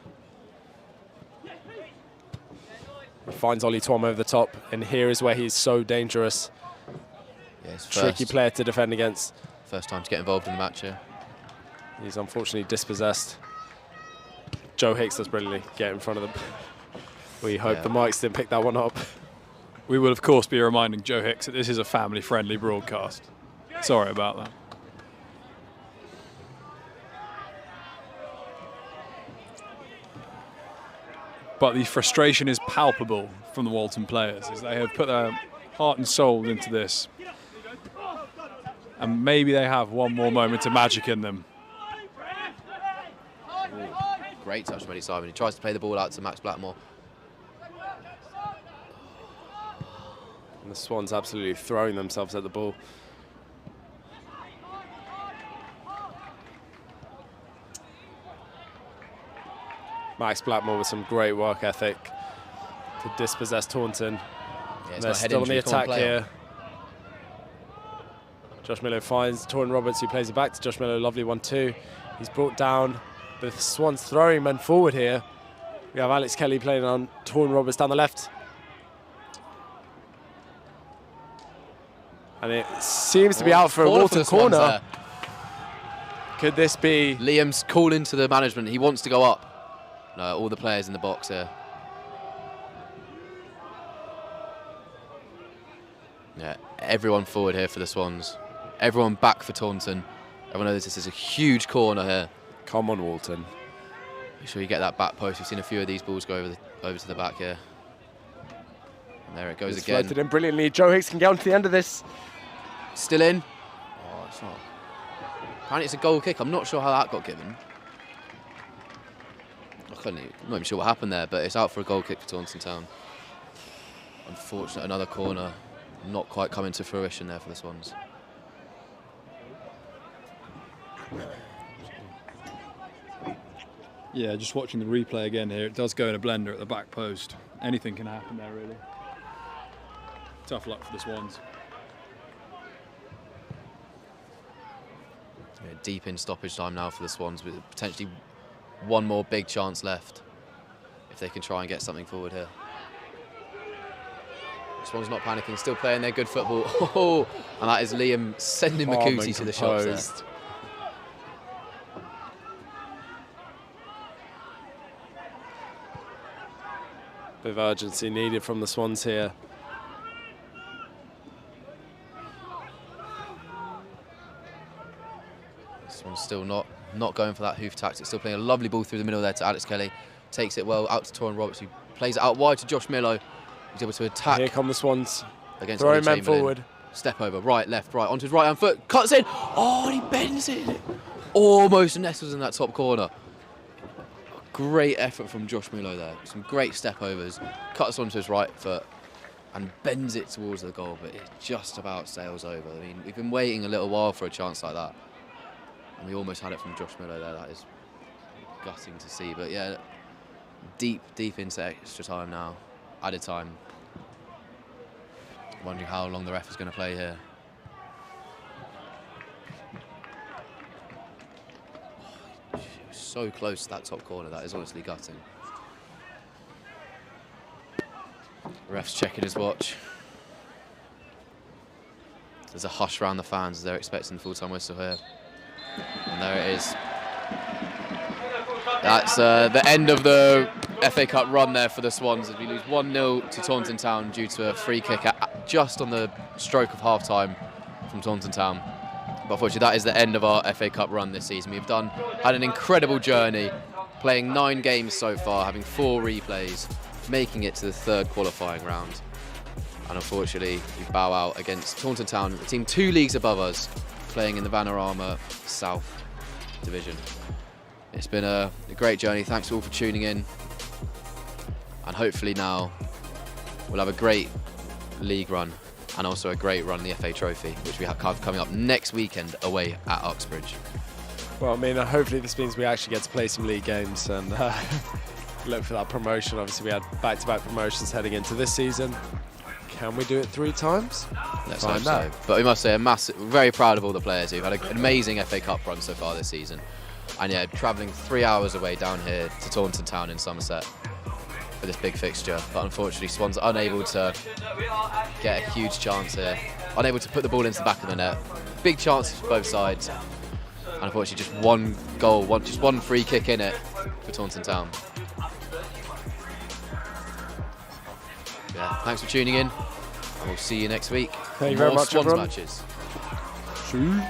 He finds Ollie Twom over the top, and here is where he's so dangerous. Yeah, his Tricky player to defend against. First time to get involved in the match here. He's unfortunately dispossessed. Joe Hicks does brilliantly get in front of them. We hope the mics didn't pick that one up. We will, of course, be reminding Joe Hicks that this is a family-friendly broadcast. Sorry about that. But the frustration is palpable from the Walton players as they have put their heart and soul into this. And maybe they have one more moment of magic in them. Ooh, great touch from Eddie Simon. He tries to play the ball out to Max Blackmore. And the Swans absolutely throwing themselves at the ball. Max Blackmore with some great work ethic to dispossess Taunton. Yeah, he's They're got a head still on the injury, can't attack play here. Josh Miller finds Taunton Roberts, who plays it back to Josh Miller. Lovely 1-2. He's brought down, but the Swans throwing men forward here. We have Alex Kelly playing on Taunton Roberts down the left. And it seems to be out for a Walton corner. Could this be... Liam's calling to the management. He wants to go up. No, all the players in the box here. Yeah, everyone forward here for the Swans. Everyone back for Taunton. Everyone knows this is a huge corner here. Come on, Walton. Make sure you get that back post. We've seen a few of these balls go over to the back here. And there it goes It's again. floated in brilliantly. Joe Hicks can get on to the end of this. Still in. Oh, it's not. Apparently it's a goal kick. I'm not sure how that got given. I'm not even sure what happened there, but it's out for a goal kick for Taunton Town. Unfortunate, another corner. Not quite coming to fruition there for the Swans. Yeah, just watching the replay again here, it does go in a blender at the back post. Anything can happen there, really. Tough luck for the Swans. Yeah, deep in stoppage time now for the Swans, with potentially one more big chance left if they can try and get something forward here. Swans not panicking, still playing their good football. Oh, and that is Liam sending Makuti to the shots there. Bit of urgency needed from the Swans here. This one's still not going for that hoof tactic. Still playing a lovely ball through the middle there to Alex Kelly. Takes it well out to Taunton Roberts, who plays it out wide to Josh Milo. He's able to attack. Here come the Swans. Against throwing Ollie men Chamberlain. forward. Step over, right, left, right, onto his right hand foot. Cuts in. Oh, and he bends it. Almost nestles in that top corner. Great effort from Josh Milo there. Some great step overs. Cuts onto his right foot and bends it towards the goal, but it just about sails over. I mean, we've been waiting a little while for a chance like that. And we almost had it from Josh Milo there. That is gutting to see. But yeah, deep into extra time now, added time. Wondering how long the ref is going to play here. So close to that top corner. That is honestly gutting. Ref's checking his watch. There's a hush around the fans as they're expecting the full-time whistle here. And there it is. That's the end of the FA Cup run there for the Swans as we lose 1-0 to Taunton Town due to a free kick just on the stroke of half-time from Taunton Town. But unfortunately, that is the end of our FA Cup run this season. We've had an incredible journey, playing 9 games so far, having 4 replays, making it to the 3rd qualifying round. And unfortunately, we bow out against Taunton Town, a team 2 leagues above us, playing in the Vanarama South Division. It's been a great journey. Thanks all for tuning in. And hopefully now we'll have a great league run and also a great run in the FA Trophy, which we have coming up next weekend away at Uxbridge. Well, I mean, hopefully this means we actually get to play some league games and look for that promotion. Obviously, we had back-to-back promotions heading into this season. Can we do it 3 times? Let's hope so. But we must say, we're very proud of all the players who've had an amazing FA Cup run so far this season. And yeah, travelling 3 hours away down here to Taunton Town in Somerset for this big fixture. But unfortunately, Swans are unable to get a huge chance here. Unable to put the ball into the back of the net. Big chances for both sides. And unfortunately, just one goal, just one free kick in it for Taunton Town. Yeah, thanks for tuning in. And we'll see you next week. Thank you very much, Swans everyone. matches. See you.